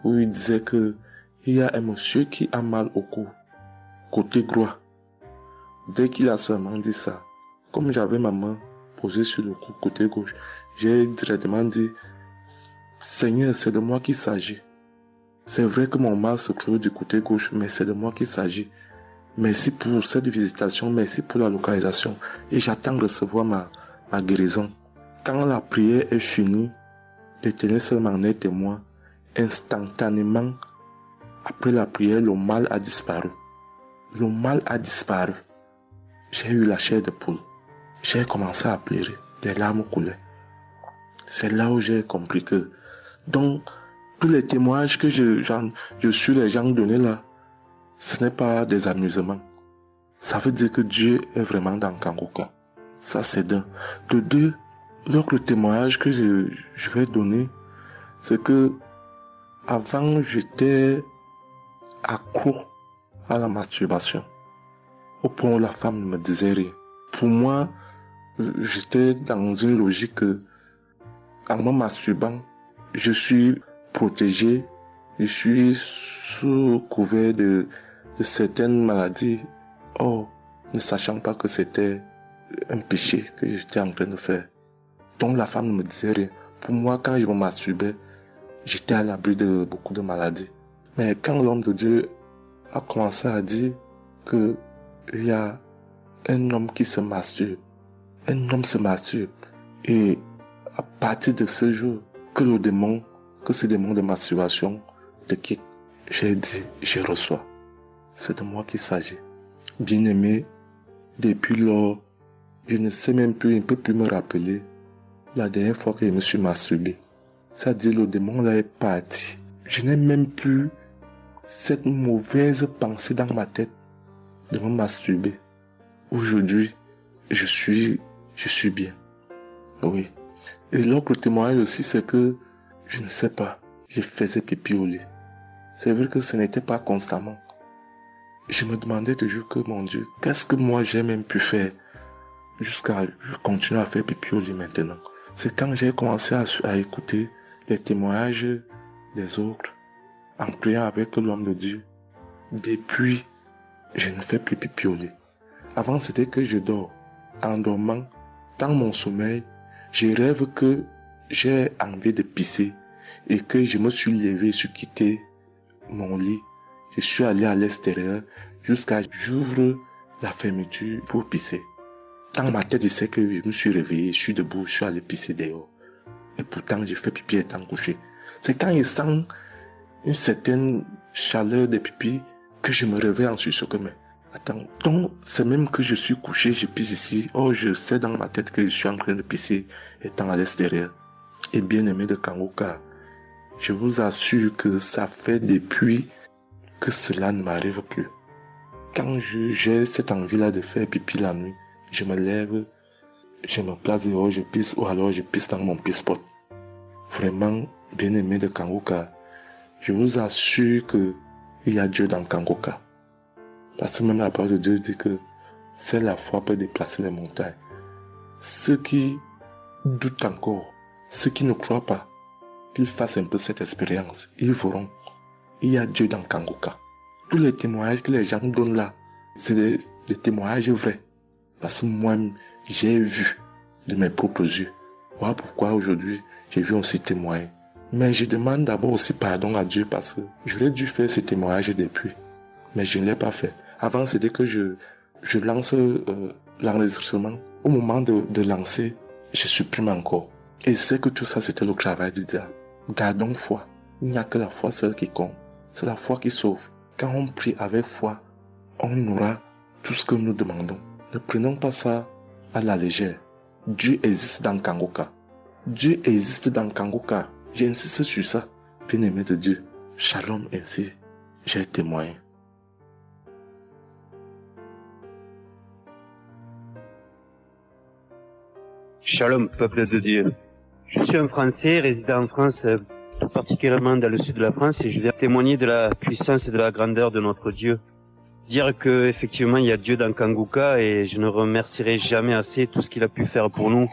où il disait que il y a un monsieur qui a mal au cou, côté droit. Dès qu'il a seulement dit ça, comme j'avais ma main posée sur le cou, côté gauche, j'ai directement dit, Seigneur, c'est de moi qu'il s'agit. C'est vrai que mon mal se trouve du côté gauche, mais c'est de moi qu'il s'agit. Merci pour cette visitation, merci pour la localisation. Et j'attends de recevoir ma guérison. Quand la prière est finie, l'Éternel seul m'en est témoin. Instantanément, après la prière, le mal a disparu. Le mal a disparu. J'ai eu la chair de poule. J'ai commencé à pleurer. Des larmes coulaient. C'est là où j'ai compris que, donc, tous les témoignages que je suis les gens donnés là, ce n'est pas des amusements. Ça veut dire que Dieu est vraiment dans Kangoka. Ça, c'est d'un. De deux, donc le témoignage que je vais donner, c'est que avant, j'étais accro à la masturbation. Au point où la femme ne me disait rien. Pour moi, j'étais dans une logique que, en me masturbant, je suis protégé, je suis sous couvert de certaines maladies, ne sachant pas que c'était un péché que j'étais en train de faire. Donc la femme ne me disait rien. Pour moi, quand je me masturbais, j'étais à l'abri de beaucoup de maladies. Mais quand l'homme de Dieu a commencé à dire qu'il y a un homme qui se masturbe, et à partir de ce jour, que ce démon de masturbation te quitte, j'ai dit, je reçois. C'est de moi qu'il s'agit. Bien-aimé, depuis lors, je ne sais même plus, je ne peux plus me rappeler la dernière fois que je me suis masturbé. C'est-à-dire, le démon là est parti. Je n'ai même plus cette mauvaise pensée dans ma tête de me masturber. Aujourd'hui, je suis bien. Oui. Et l'autre témoignage aussi, c'est que, je ne sais pas, je faisais pipi au lit. C'est vrai que ce n'était pas constamment. Je me demandais toujours que, mon Dieu, qu'est-ce que moi j'ai même pu faire jusqu'à continuer à faire pipi au lit maintenant. C'est quand j'ai commencé à écouter les témoignages des autres, en priant avec l'homme de Dieu. Depuis, je ne fais plus pipi au lit. Avant, c'était que je dors. En dormant, dans mon sommeil, je rêve que j'ai envie de pisser et que je me suis levé, je suis quitté mon lit. Je suis allé à l'extérieur jusqu'à j'ouvre la fermeture pour pisser. Dans ma tête, je sais que je me suis réveillé, je suis debout, je suis allé pisser dehors. Et pourtant, j'ai fait pipi étant couché. C'est quand je sens une certaine chaleur de pipi que je me réveille en sursaut. Mais attends, donc c'est même que je suis couché, je pisse ici. Je sais dans ma tête que je suis en train de pisser étant à l'extérieur. Et bien aimé de Kangoka, je vous assure que ça fait depuis que cela ne m'arrive plus. Quand j'ai cette envie-là de faire pipi la nuit, je me lève, je me place dehors, je pisse, ou alors je pisse dans mon pisse-pot. Vraiment, bien aimé de Kangoka, je vous assure que il y a Dieu dans Kangoka. Parce que même la parole de Dieu dit que c'est la foi peut déplacer les montagnes. Ceux qui doutent encore, ceux qui ne croient pas, qu'ils fassent un peu cette expérience, ils verront. Il y a Dieu dans Kangoka. Tous les témoignages que les gens donnent là, c'est des témoignages vrais. Parce que moi, j'ai vu de mes propres yeux. Voilà pourquoi aujourd'hui, je viens aussi témoigner. Mais je demande d'abord aussi pardon à Dieu parce que j'aurais dû faire ce témoignage depuis. Mais je ne l'ai pas fait. Avant, c'était que je lance l'enregistrement. Au moment de lancer, je supprime encore. Et je sais que tout ça, c'était le travail du diable. Gardons foi. Il n'y a que la foi seule qui compte. C'est la foi qui sauve. Quand on prie avec foi, on aura tout ce que nous demandons. Ne prenons pas ça à la légère. Dieu existe dans Kangoka. Dieu existe dans Kangoka. J'insiste sur ça. Bien-aimé de Dieu. Shalom ainsi. J'ai témoigné. Shalom, peuple de Dieu. Je suis un Français résidant en France, tout particulièrement dans le sud de la France, et je viens témoigner de la puissance et de la grandeur de notre Dieu. Dire que effectivement il y a Dieu dans Kangoka, et je ne remercierai jamais assez tout ce qu'il a pu faire pour nous,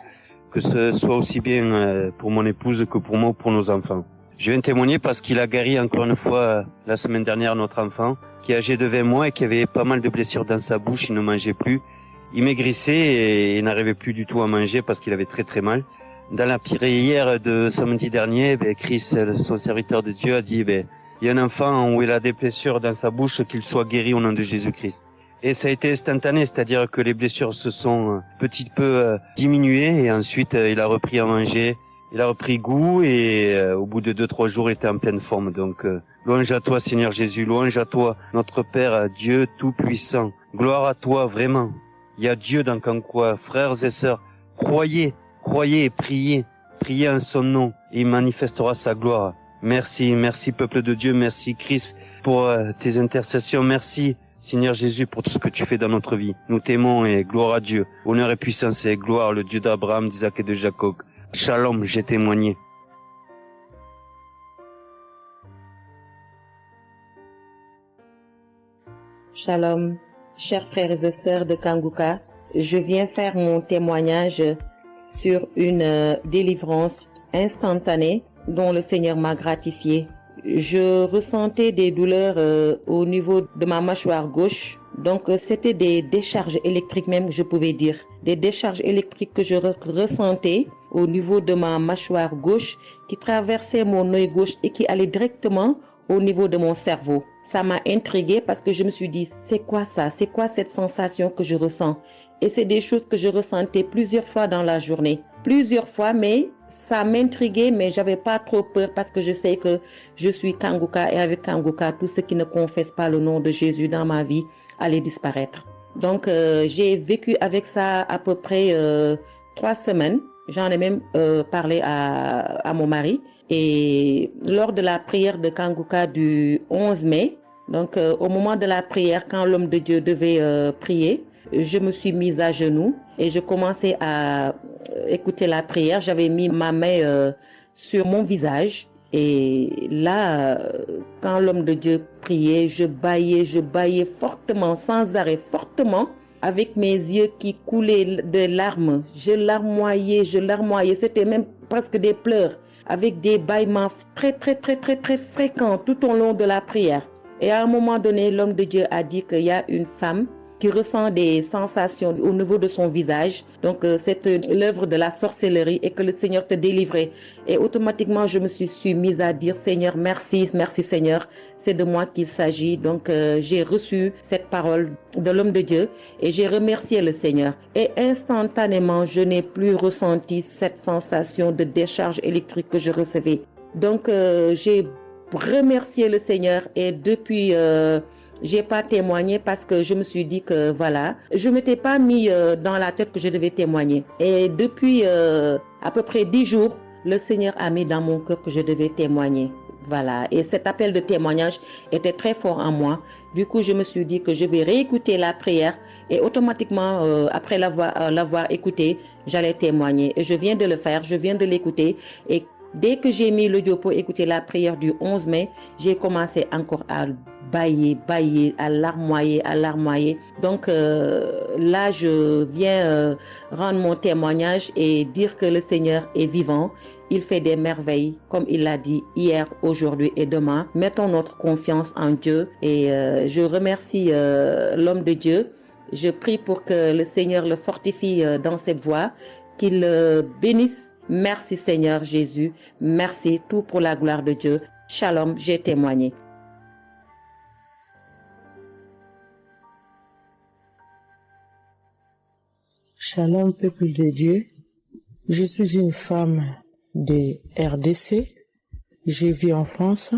que ce soit aussi bien pour mon épouse que pour moi ou pour nos enfants. Je viens témoigner parce qu'il a guéri encore une fois la semaine dernière notre enfant, qui est âgé de 20 mois et qui avait pas mal de blessures dans sa bouche, il ne mangeait plus. Il maigrissait et n'arrivait plus du tout à manger parce qu'il avait très très mal. Dans la prière de samedi dernier, Chris, son serviteur de Dieu, a dit il y a un enfant où il a des blessures dans sa bouche, qu'il soit guéri au nom de Jésus-Christ. Et ça a été instantané, c'est-à-dire que les blessures se sont petit peu diminuées et ensuite il a repris à manger, il a repris goût et au bout de 2-3 jours il était en pleine forme. Donc louange à toi Seigneur Jésus, louange à toi notre Père, Dieu Tout-Puissant. Gloire à toi vraiment. Il y a Dieu dans Kangoka, frères et sœurs, croyez et priez en son nom et il manifestera sa gloire. Merci peuple de Dieu, merci Christ pour tes intercessions, merci Seigneur Jésus pour tout ce que tu fais dans notre vie. Nous t'aimons et gloire à Dieu, honneur et puissance et gloire, le Dieu d'Abraham, d'Isaac et de Jacob. Shalom, j'ai témoigné. Shalom, chers frères et sœurs de Kangoka, je viens faire mon témoignage sur une délivrance instantanée dont le Seigneur m'a gratifié. Je ressentais des douleurs au niveau de ma mâchoire gauche, donc c'était des décharges électriques même, je pouvais dire. Des décharges électriques que je ressentais au niveau de ma mâchoire gauche qui traversaient mon œil gauche et qui allaient directement au niveau de mon cerveau. Ça m'a intriguée parce que je me suis dit, c'est quoi ça? C'est quoi cette sensation que je ressens? Et c'est des choses que je ressentais plusieurs fois dans la journée. Plusieurs fois, mais ça m'intriguait, mais j'avais pas trop peur parce que je sais que je suis Kangoka et avec Kangoka, tout ce qui ne confesse pas le nom de Jésus dans ma vie allait disparaître. Donc, j'ai vécu avec ça à peu près 3 semaines. J'en ai même parlé à mon mari. Et lors de la prière de Kangoka du 11 mai, donc au moment de la prière, quand l'homme de Dieu devait prier, je me suis mise à genoux et je commençais à écouter la prière. J'avais mis ma main sur mon visage et là, quand l'homme de Dieu priait, je bâillais fortement, sans arrêt, fortement, avec mes yeux qui coulaient de larmes. Je larmoyais. C'était même presque des pleurs, avec des bâillements très fréquents tout au long de la prière. Et à un moment donné, l'homme de Dieu a dit qu'il y a une femme qui ressent des sensations au niveau de son visage. Donc, c'est l'œuvre de la sorcellerie et que le Seigneur te délivrait. Et automatiquement, je me suis mise à dire, Seigneur, merci Seigneur, c'est de moi qu'il s'agit. Donc, j'ai reçu cette parole de l'homme de Dieu et j'ai remercié le Seigneur. Et instantanément, je n'ai plus ressenti cette sensation de décharge électrique que je recevais. Donc, j'ai remercié le Seigneur et depuis... j'ai pas témoigné parce que je me suis dit que voilà, je m'étais pas mis dans la tête que je devais témoigner. Et depuis à peu près 10 jours, le Seigneur a mis dans mon cœur que je devais témoigner. Voilà. Et cet appel de témoignage était très fort en moi. Du coup, je me suis dit que je vais réécouter la prière et automatiquement, après l'avoir écouté, j'allais témoigner. Et je viens de le faire, je viens de l'écouter et dès que j'ai mis l'audio pour écouter la prière du 11 mai, j'ai commencé encore à bâiller, à larmoyer. Donc là, je viens rendre mon témoignage et dire que le Seigneur est vivant. Il fait des merveilles, comme il l'a dit hier, aujourd'hui et demain. Mettons notre confiance en Dieu et je remercie l'homme de Dieu. Je prie pour que le Seigneur le fortifie dans cette voie, qu'il bénisse. Merci Seigneur Jésus. Merci, tout pour la gloire de Dieu. Shalom, j'ai témoigné. Shalom, peuple de Dieu. Je suis une femme de RDC. Je vis en France.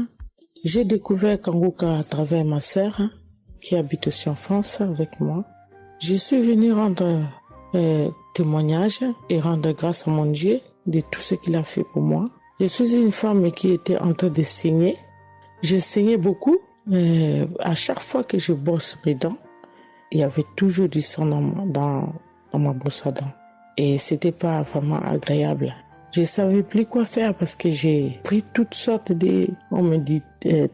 J'ai découvert Kanguka à travers ma sœur qui habite aussi en France avec moi. Je suis venue rendre témoignage et rendre grâce à mon Dieu de tout ce qu'il a fait pour moi. Je suis une femme qui était en train de saigner. Je saignais beaucoup. À chaque fois que je brosse mes dents, il y avait toujours du sang dans ma brosse à dents. Et c'était pas vraiment agréable. Je savais plus quoi faire parce que j'ai pris toutes sortes on me dit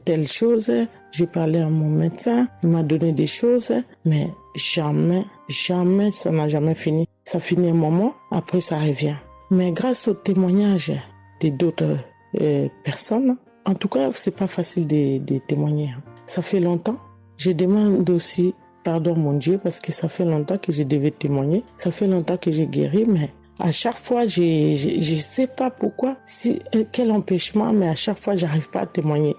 telle chose. J'ai parlé à mon médecin, il m'a donné des choses, mais jamais, ça n'a jamais fini. Ça finit un moment, après ça revient. Mais grâce au témoignage de d'autres personnes, en tout cas, c'est pas facile de témoigner. Ça fait longtemps. Je demande aussi pardon mon Dieu parce que ça fait longtemps que je devais témoigner. Ça fait longtemps que j'ai guéri, mais à chaque fois, je sais pas pourquoi, quel empêchement, mais à chaque fois, j'arrive pas à témoigner.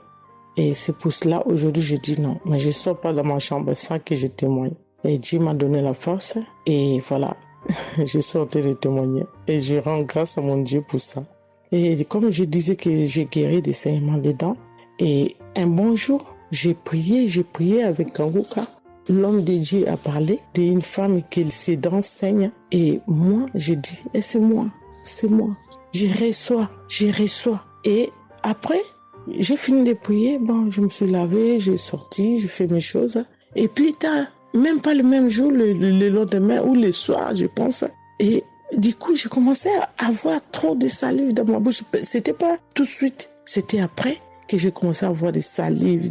Et c'est pour cela, aujourd'hui, je dis non, mais je sors pas dans ma chambre sans que je témoigne. Et Dieu m'a donné la force, et voilà, je sortais de témoigner. Et je rends grâce à mon Dieu pour ça. Et comme je disais que j'ai guéri des saignements des dents, et un bon jour, j'ai prié avec Kanguka. L'homme de Dieu a parlé d'une femme qui ses dents saignent. Et moi, j'ai dit, c'est moi. Je reçois. Et après, j'ai fini de prier. Bon, je me suis lavé, j'ai sorti, j'ai fait mes choses. Et plus tard, même pas le même jour, le lendemain ou le soir, je pense. Et du coup, j'ai commencé à avoir trop de salive dans ma bouche. C'était pas tout de suite, c'était après que j'ai commencé à avoir des salives.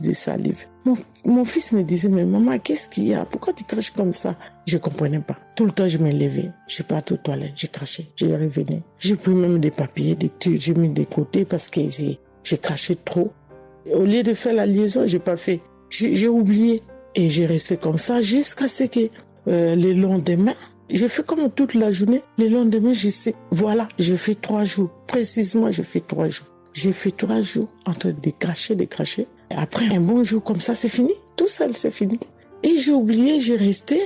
Mon fils me disait, mais maman, qu'est-ce qu'il y a? Pourquoi tu craches comme ça? Je comprenais pas. Tout le temps, je me levais. Je suis partie aux toilettes, j'ai craché, je revenais. J'ai pris même des papiers, des trucs, j'ai mis de côté parce que j'ai craché trop. Au lieu de faire la liaison, j'ai pas fait. J'ai oublié. Et j'ai resté comme ça jusqu'à ce que le lendemain, j'ai fait comme toute la journée. Le lendemain, je sais, voilà, j'ai fait 3 jours. Précisément, j'ai fait 3 jours. J'ai fait 3 jours en train de cracher. Et après, un bon jour comme ça, c'est fini. Tout seul, c'est fini. Et j'ai oublié, j'ai resté.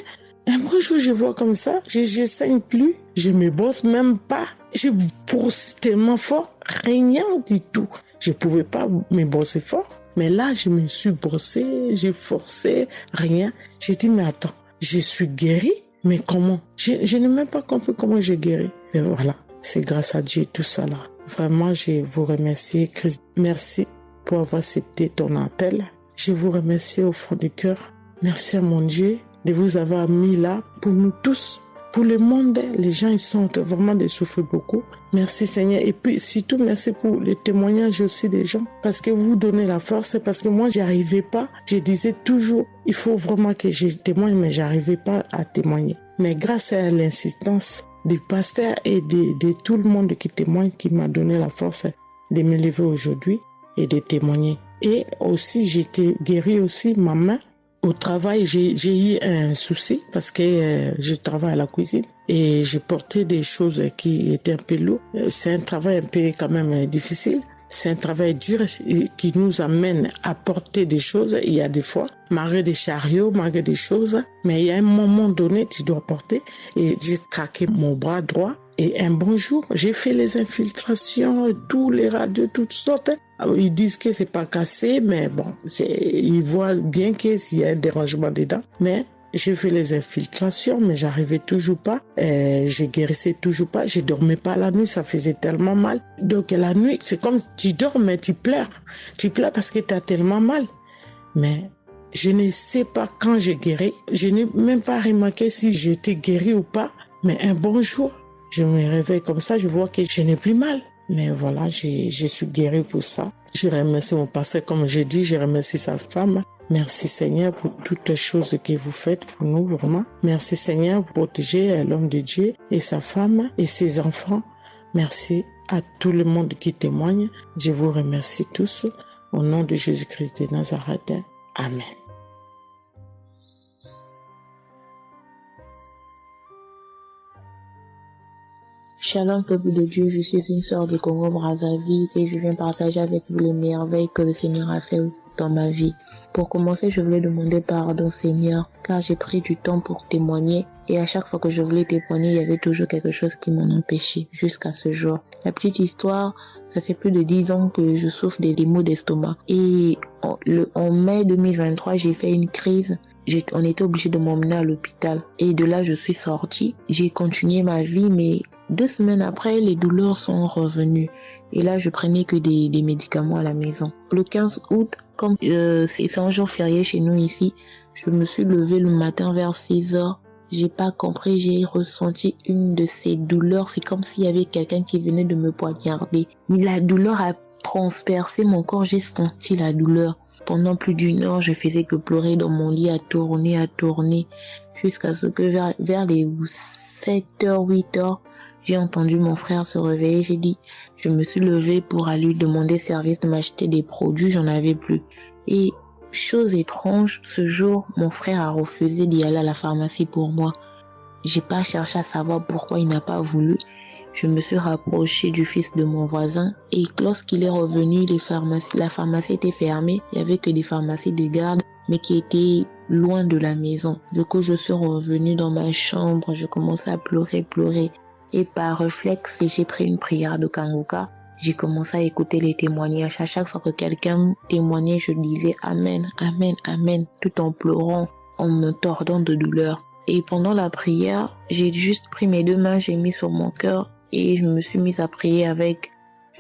Un bon jour, je vois comme ça, je saigne plus. Je me bosse même pas. Je brosse tellement fort, rien du tout. Je pouvais pas me bosser fort. Mais là, je me suis brossé, j'ai forcé, rien. J'ai dit, mais attends, je suis guéri, mais comment? Je n'ai même pas compris comment j'ai guéri. Et voilà. C'est grâce à Dieu tout ça là. Vraiment, je vous remercie, Christ. Merci pour avoir accepté ton appel. Je vous remercie au fond du cœur. Merci à mon Dieu de vous avoir mis là pour nous tous. Pour le monde, les gens ils sont vraiment de souffrir beaucoup. Merci Seigneur. Et puis surtout merci pour les témoignages aussi des gens. Parce que vous donnez la force. Parce que moi, j'arrivais pas. Je disais toujours, il faut vraiment que je témoigne, mais j'arrivais pas à témoigner. Mais grâce à l'insistance du pasteur et de tout le monde qui témoigne, qui m'a donné la force de me lever aujourd'hui et de témoigner. Et aussi, j'ai été guéri aussi ma main. Au travail, j'ai eu un souci parce que je travaille à la cuisine et j'ai porté des choses qui étaient un peu lourdes. C'est un travail un peu quand même difficile. C'est un travail dur qui nous amène à porter des choses. Il y a des fois, malgré des chariots, malgré des choses, mais il y a un moment donné, tu dois porter. Et j'ai craqué mon bras droit. Et un bon jour, j'ai fait les infiltrations, tous les radios, toutes sortes. Alors, ils disent que c'est pas cassé, mais bon, ils voient bien qu'il y a un dérangement dedans. Mais j'ai fait les infiltrations, mais j'arrivais toujours pas. Je guérissais toujours pas. Je dormais pas la nuit, ça faisait tellement mal. Donc la nuit, c'est comme tu dors, mais tu pleures. Tu pleures parce que tu as tellement mal. Mais je ne sais pas quand j'ai guéri. Je n'ai même pas remarqué si j'étais guéri ou pas. Mais un bon jour, je me réveille comme ça, je vois que je n'ai plus mal. Mais voilà, je suis guéri pour ça. Je remercie mon pasteur, comme j'ai dit, je remercie sa femme. Merci Seigneur pour toutes les choses que vous faites pour nous, vraiment. Merci Seigneur pour protéger l'homme de Dieu et sa femme et ses enfants. Merci à tout le monde qui témoigne. Je vous remercie tous. Au nom de Jésus-Christ de Nazareth. Amen. Shalom, peuple de Dieu, je suis une sœur de Congo-Brazzaville et je viens partager avec vous les merveilles que le Seigneur a fait dans ma vie. Pour commencer, je voulais demander pardon, Seigneur, car j'ai pris du temps pour témoigner et à chaque fois que je voulais témoigner, il y avait toujours quelque chose qui m'en empêchait jusqu'à ce jour. La petite histoire, ça fait plus de 10 ans que je souffre des maux d'estomac et en mai 2023, j'ai fait une crise. On était obligé de m'emmener à l'hôpital et de là, je suis sortie. J'ai continué ma vie, mais 2 semaines après, les douleurs sont revenues. Et là, je prenais que des médicaments à la maison. Le 15 août, comme c'est un jour férié chez nous ici, je me suis levée le matin vers 6 heures. J'ai pas compris, j'ai ressenti une de ces douleurs. C'est comme s'il y avait quelqu'un qui venait de me poignarder. Mais la douleur a transpercé mon corps, j'ai senti la douleur. Pendant plus d'1 heure, je faisais que pleurer dans mon lit, à tourner, jusqu'à ce que vers les 7h, 8h, j'ai entendu mon frère se réveiller. Je me suis levée pour aller lui demander service de m'acheter des produits, j'en avais plus. Et chose étrange, ce jour, mon frère a refusé d'y aller à la pharmacie pour moi. J'ai pas cherché à savoir pourquoi il n'a pas voulu. Je me suis rapprochée du fils de mon voisin et lorsqu'il est revenu, la pharmacie était fermée. Il n'y avait que des pharmacies de garde, mais qui étaient loin de la maison. Du coup, je suis revenue dans ma chambre, je commençais à pleurer. Et par réflexe, j'ai pris une prière de Kanguka. J'ai commencé à écouter les témoignages. À chaque fois que quelqu'un témoignait, je disais Amen, Amen, Amen, tout en pleurant, en me tordant de douleur. Et pendant la prière, j'ai juste pris mes 2 mains, j'ai mis sur mon cœur et je me suis mise à prier avec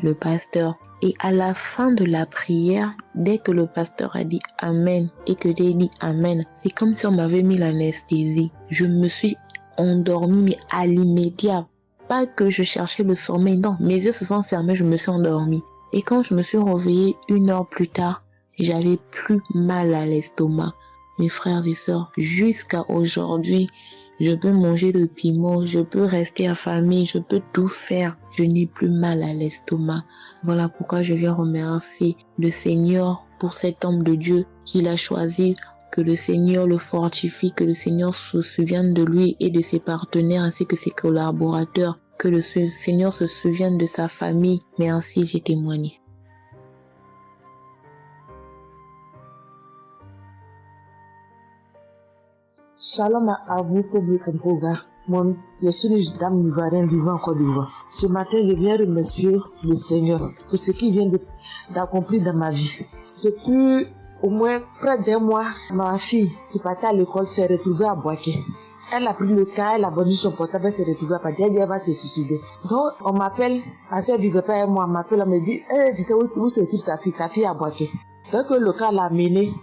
le pasteur. Et à la fin de la prière, dès que le pasteur a dit Amen et que j'ai dit Amen, c'est comme si on m'avait mis l'anesthésie. Je me suis endormie, mais à l'immédiat. Pas que je cherchais le sommeil, non. Mes yeux se sont fermés, je me suis endormie. Et quand je me suis réveillée 1 heure plus tard, j'avais plus mal à l'estomac. Mes frères et sœurs, jusqu'à aujourd'hui, je peux manger le piment, je peux rester affamée, je peux tout faire. Je n'ai plus mal à l'estomac. Voilà pourquoi je viens remercier le Seigneur pour cet homme de Dieu qu'il a choisi. Que le Seigneur le fortifie, que le Seigneur se souvienne de lui et de ses partenaires ainsi que ses collaborateurs. Que le Seigneur se souvienne de sa famille. Mais ainsi j'ai témoigné. Shalom à vous, public Kangoka. Je suis une dame ivoirienne vivant en Côte d'Ivoire. Ce matin, je viens remercier le Seigneur pour ce qu'il vient d'accomplir dans ma vie. Depuis au moins près d'1 mois, ma fille qui partait à l'école s'est retrouvée à Boaké. Elle a pris le cas, elle a vendu son portable, elle s'est retrouvée à Boaké, elle va se suicider. Donc, on m'appelle, parce qu'elle vivait pas avec moi, on m'appelle, on me dit, tu sais où se trouve ta fille à Boaké. Donc, le cas l'a amenée.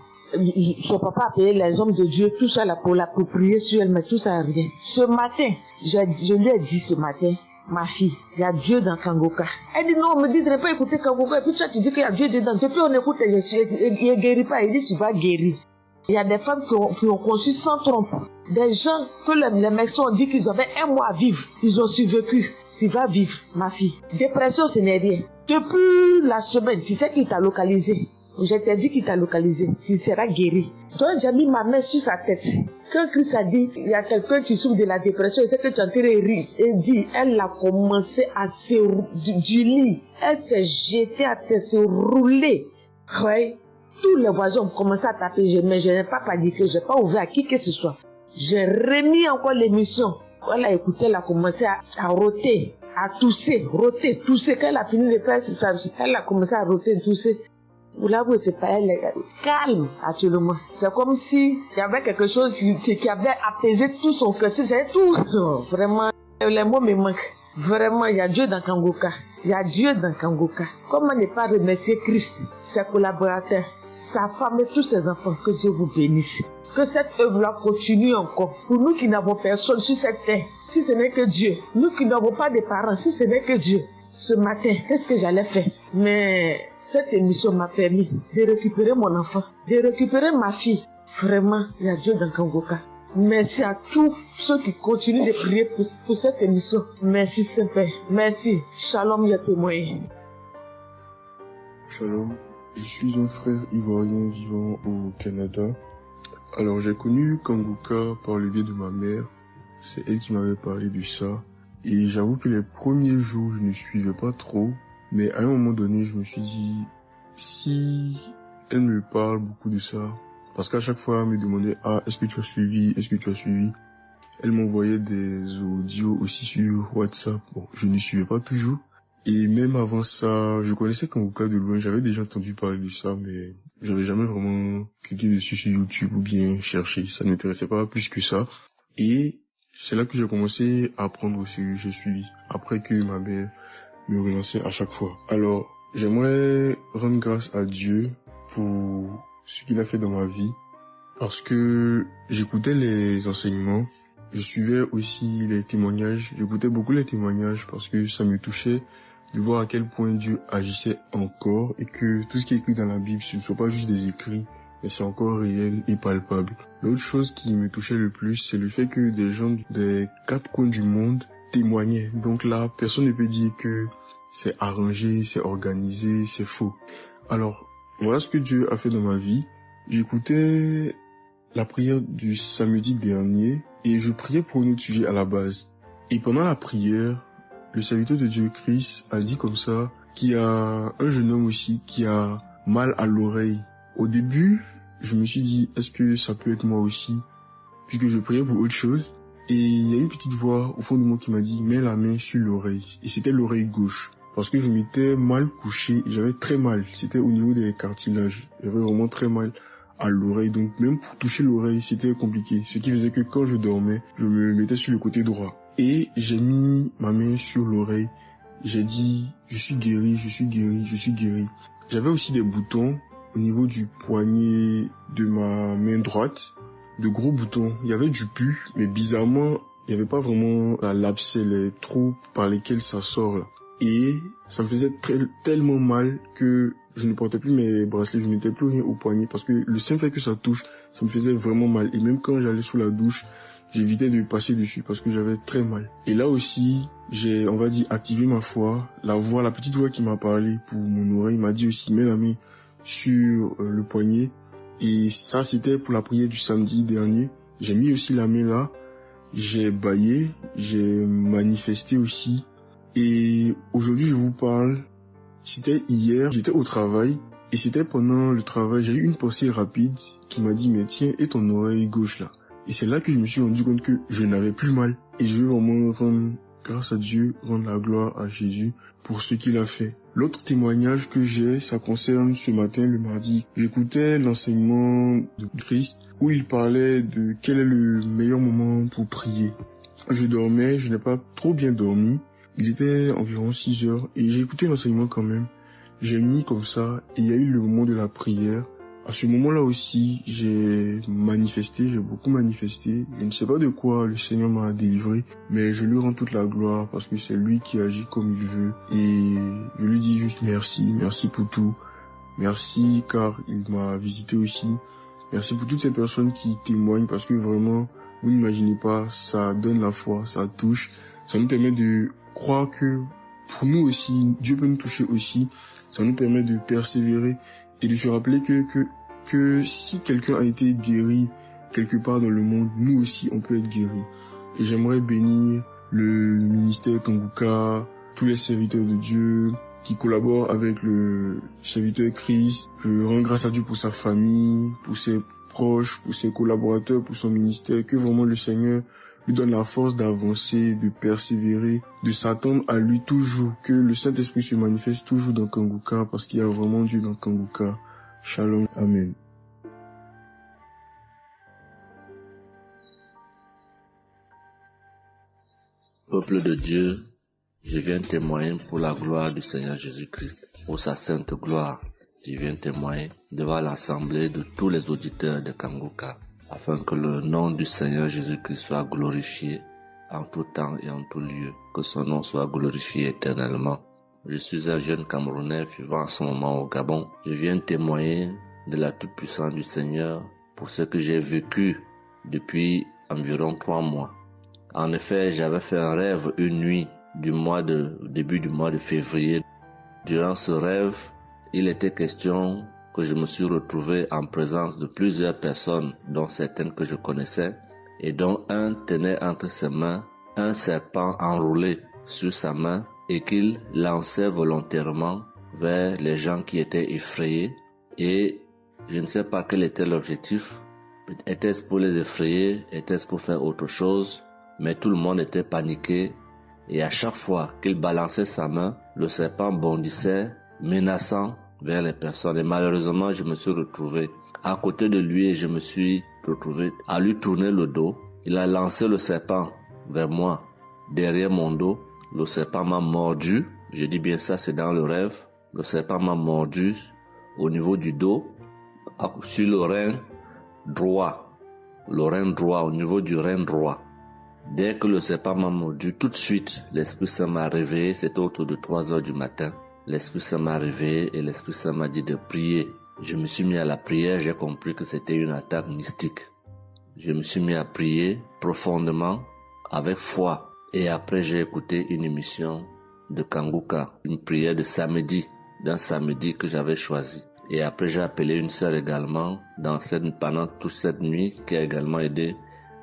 Son papa a payé les hommes de Dieu, tout ça là pour prier sur elle, mais tout ça rien. Ce matin, je lui ai dit ce matin, ma fille, il y a Dieu dans Kangoka. Elle dit non, on me dit de ne pas écouter Kangoka, et puis toi tu dis qu'il y a Dieu dedans. Depuis on écoute, il ne guérit pas, il dit tu vas guérir. Il y a des femmes qui ont conçu sans trompe. Des gens que les médecins ont dit qu'ils avaient 1 mois à vivre, ils ont survécu. Tu vas vivre, ma fille. Dépression, ce n'est rien. Depuis la semaine, tu sais qu'il t'a localisé. Je t'ai dit qu'il t'a localisé, tu seras guéri. Donc j'ai mis ma main sur sa tête. Quand Christ a dit, il y a quelqu'un qui souffre de la dépression, et c'est que tu es en train de rire. Et dit, elle a commencé à se du lit. Elle s'est jetée à terre, se rouler. Ouais. Tous les voisins ont commencé à taper, mais je n'ai pas paniqué, je n'ai pas ouvert à qui que ce soit. J'ai remis encore l'émission. Elle a écouté, elle a commencé à roter, à tousser. Quand elle a fini de faire ça, elle a commencé à roter, tousser. Là où elle était pas, elle est calme actuellement. C'est comme si il y avait quelque chose qui avait apaisé tout son cœur. Tu sais, tout. Non, vraiment, les mots me manquent. Vraiment, il y a Dieu dans Kangoka. Il y a Dieu dans Kangoka. Comment ne pas remercier Christ, ses collaborateurs, sa femme et tous ses enfants. Que Dieu vous bénisse. Que cette œuvre-là continue encore. Pour nous qui n'avons personne sur cette terre, si ce n'est que Dieu. Nous qui n'avons pas de parents, si ce n'est que Dieu. Ce matin, qu'est-ce que j'allais faire? Mais cette émission m'a permis de récupérer mon enfant, de récupérer ma fille. Vraiment, il y a Dieu dans Kangoka. Merci à tous ceux qui continuent de prier pour cette émission. Merci Saint-Père. Merci. Shalom, ya témoin. Shalom, je suis un frère ivoirien vivant au Canada. Alors j'ai connu Kangoka par le biais de ma mère. C'est elle qui m'avait parlé de ça. Et j'avoue que les premiers jours, je ne suivais pas trop. Mais à un moment donné, je me suis dit, si elle me parle beaucoup de ça, parce qu'à chaque fois, elle me demandait, est-ce que tu as suivi, elle m'envoyait des audios aussi sur WhatsApp. Bon, je ne suivais pas toujours. Et même avant ça, je connaissais Kanguka de loin, j'avais déjà entendu parler de ça, mais j'avais jamais vraiment cliqué dessus sur YouTube ou bien cherché. Ça ne m'intéressait pas plus que ça. Et c'est là que j'ai commencé à apprendre au sérieux, j'ai suivi. Après que ma mère me relançait à chaque fois. Alors, j'aimerais rendre grâce à Dieu pour ce qu'il a fait dans ma vie. Parce que j'écoutais les enseignements, je suivais aussi les témoignages, j'écoutais beaucoup les témoignages parce que ça me touchait de voir à quel point Dieu agissait encore et que tout ce qui est écrit dans la Bible, ce ne sont pas juste des écrits, mais c'est encore réel et palpable. L'autre chose qui me touchait le plus, c'est le fait que des gens des 4 coins du monde témoignaient. Donc là, personne ne peut dire que c'est arrangé, c'est organisé, c'est faux. Alors, voilà ce que Dieu a fait dans ma vie. J'écoutais la prière du samedi dernier et je priais pour un autre sujet à la base. Et pendant la prière, le serviteur de Dieu, Chris, a dit comme ça qu'il y a un jeune homme aussi qui a mal à l'oreille. Au début, je me suis dit, est-ce que ça peut être moi aussi? Puisque je priais pour autre chose. Et il y a une petite voix au fond de moi qui m'a dit, mets la main sur l'oreille. Et c'était l'oreille gauche. Parce que je m'étais mal couché, j'avais très mal. C'était au niveau des cartilages. J'avais vraiment très mal à l'oreille. Donc même pour toucher l'oreille, c'était compliqué. Ce qui faisait que quand je dormais, je me mettais sur le côté droit. Et j'ai mis ma main sur l'oreille. J'ai dit, je suis guéri, je suis guéri, je suis guéri. J'avais aussi des boutons au niveau du poignet de ma main droite. De gros boutons. Il y avait du pus, mais bizarrement, il n'y avait pas vraiment l'abcès, les trous par lesquels ça sort là. Et ça me faisait tellement mal que je ne portais plus mes bracelets, je ne mettais plus rien au poignet parce que le simple fait que ça touche, ça me faisait vraiment mal. Et même quand j'allais sous la douche, j'évitais de passer dessus parce que j'avais très mal. Et là aussi, j'ai, on va dire, activé ma foi. La petite voix qui m'a parlé pour mon oreille m'a dit aussi, mets la main sur le poignet. Et ça, c'était pour la prière du samedi dernier. J'ai mis aussi la main là. J'ai bâillé, j'ai manifesté aussi. Et aujourd'hui, je vous parle, c'était hier, j'étais au travail, et c'était pendant le travail, j'ai eu une pensée rapide qui m'a dit, mais tiens, et ton oreille gauche là? Et c'est là que je me suis rendu compte que je n'avais plus mal. Et je veux vraiment rendre grâce à Dieu, rendre la gloire à Jésus pour ce qu'il a fait. L'autre témoignage que j'ai, ça concerne ce matin, le mardi. J'écoutais l'enseignement de Christ où il parlait de quel est le meilleur moment pour prier. Je dormais, je n'ai pas trop bien dormi. Il était environ 6 heures et j'ai écouté l'enseignement quand même. J'ai mis comme ça et il y a eu le moment de la prière. À ce moment-là aussi, j'ai beaucoup manifesté. Je ne sais pas de quoi le Seigneur m'a délivré, mais je lui rends toute la gloire parce que c'est lui qui agit comme il veut. Et je lui dis juste merci pour tout. Merci car il m'a visité aussi. Merci pour toutes ces personnes qui témoignent parce que vraiment, vous n'imaginez pas, ça donne la foi, ça touche. Ça nous permet de croire que pour nous aussi, Dieu peut nous toucher aussi. Ça nous permet de persévérer et de se rappeler que si quelqu'un a été guéri quelque part dans le monde, nous aussi on peut être guéris. Et j'aimerais bénir le ministère Kanguka, tous les serviteurs de Dieu qui collaborent avec le serviteur Christ. Je rends grâce à Dieu pour sa famille, pour ses proches, pour ses collaborateurs, pour son ministère, que vraiment le Seigneur lui donne la force d'avancer, de persévérer, de s'attendre à lui toujours, que le Saint-Esprit se manifeste toujours dans Kanguka parce qu'il y a vraiment Dieu dans Kanguka. Shalom, Amen. Peuple de Dieu, je viens témoigner pour la gloire du Seigneur Jésus-Christ, pour sa sainte gloire. Je viens témoigner devant l'assemblée de tous les auditeurs de Kanguka, afin que le nom du Seigneur Jésus-Christ soit glorifié en tout temps et en tout lieu, que son nom soit glorifié éternellement. Je suis un jeune Camerounais vivant en ce moment au Gabon. Je viens témoigner de la toute-puissance du Seigneur pour ce que j'ai vécu depuis environ 3 mois. En effet, j'avais fait un rêve une nuit début du mois de février. Durant ce rêve, il était question que je me suis retrouvé en présence de plusieurs personnes, dont certaines que je connaissais, et dont un tenait entre ses mains un serpent enroulé sur sa main et qu'il lançait volontairement vers les gens qui étaient effrayés. Et je ne sais pas quel était l'objectif. Était-ce pour les effrayer? Était-ce pour faire autre chose? Mais tout le monde était paniqué. Et à chaque fois qu'il balançait sa main, le serpent bondissait, menaçant vers les personnes. Et malheureusement, je me suis retrouvé à côté de lui et je me suis retrouvé à lui tourner le dos. Il a lancé le serpent vers moi, derrière mon dos. Le serpent m'a mordu. Je dis bien ça, c'est dans le rêve. Le serpent m'a mordu au niveau du dos, sur le rein droit. Le rein droit, au niveau du rein droit. Dès que le serpent m'a mordu, tout de suite, l'Esprit Saint m'a réveillé. C'était autour de 3 heures du matin. L'Esprit Saint m'a réveillé et l'Esprit Saint m'a dit de prier. Je me suis mis à la prière, j'ai compris que c'était une attaque mystique. Je me suis mis à prier profondément, avec foi. Et après, j'ai écouté une émission de Kanguka, une prière de samedi, d'un samedi que j'avais choisi. Et après, j'ai appelé une sœur également pendant toute cette nuit qui a également aidé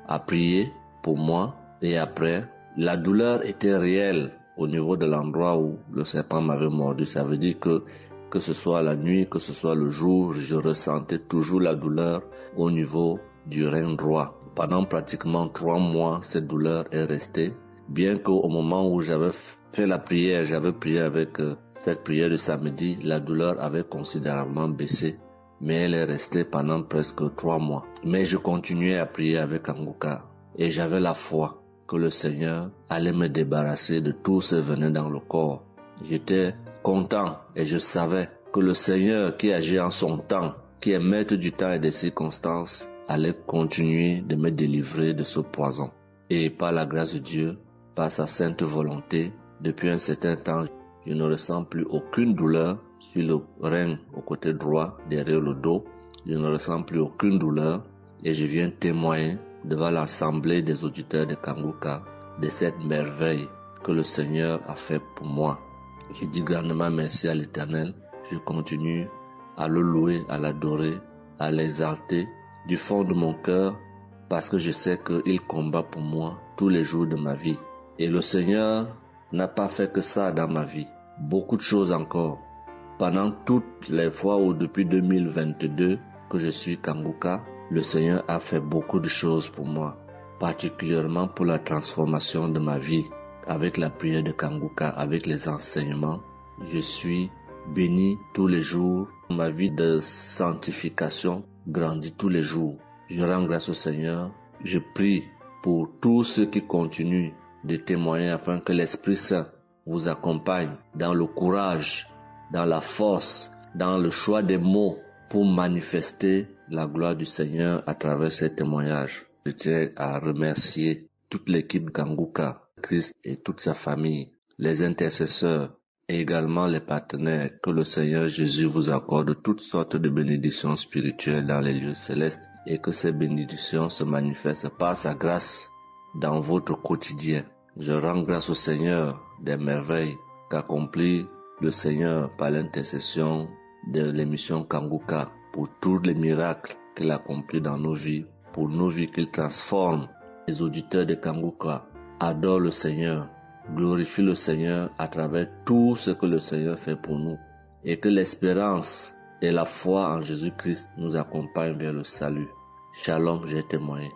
à prier pour moi. Et après, la douleur était réelle au niveau de l'endroit où le serpent m'avait mordu. Ça veut dire que ce soit la nuit, que ce soit le jour, je ressentais toujours la douleur au niveau du rein droit. Pendant pratiquement 3 mois, cette douleur est restée. Bien qu'au moment où j'avais fait la prière, j'avais prié avec cette prière de samedi, la douleur avait considérablement baissé. Mais elle est restée pendant presque 3 mois. Mais je continuais à prier avec Kanguka. Et j'avais la foi que le Seigneur allait me débarrasser de tout ce venin dans le corps. J'étais content et je savais que le Seigneur qui agit en son temps, qui est maître du temps et des circonstances, allait continuer de me délivrer de ce poison. Et par la grâce de Dieu, par sa sainte volonté, depuis un certain temps, je ne ressens plus aucune douleur sur le rein au côté droit, derrière le dos. Je ne ressens plus aucune douleur et je viens témoigner devant l'assemblée des auditeurs de Kanguka de cette merveille que le Seigneur a fait pour moi. Je dis grandement merci à l'Éternel. Je continue à le louer, à l'adorer, à l'exalter du fond de mon cœur parce que je sais qu'il combat pour moi tous les jours de ma vie. Et le Seigneur n'a pas fait que ça dans ma vie. Beaucoup de choses encore. Pendant toutes les fois où depuis 2022 que je suis Kanguka, le Seigneur a fait beaucoup de choses pour moi, particulièrement pour la transformation de ma vie. Avec la prière de Kanguka, avec les enseignements, je suis béni tous les jours. Ma vie de sanctification grandit tous les jours. Je rends grâce au Seigneur. Je prie pour tous ceux qui continuent de témoigner afin que l'Esprit Saint vous accompagne dans le courage, dans la force, dans le choix des mots pour manifester la gloire du Seigneur à travers ces témoignages. Je tiens à remercier toute l'équipe Kanguka, Christ et toute sa famille, les intercesseurs et également les partenaires. Que le Seigneur Jésus vous accorde toutes sortes de bénédictions spirituelles dans les lieux célestes et que ces bénédictions se manifestent par sa grâce dans votre quotidien. Je rends grâce au Seigneur des merveilles qu'accomplit le Seigneur par l'intercession de l'émission Kanguka pour tous les miracles qu'il accomplit dans nos vies, pour nos vies qu'il transforme. Les auditeurs de Kanguka adorent le Seigneur, glorifient le Seigneur à travers tout ce que le Seigneur fait pour nous et que l'espérance et la foi en Jésus-Christ nous accompagnent vers le salut. Shalom, j'ai témoigné.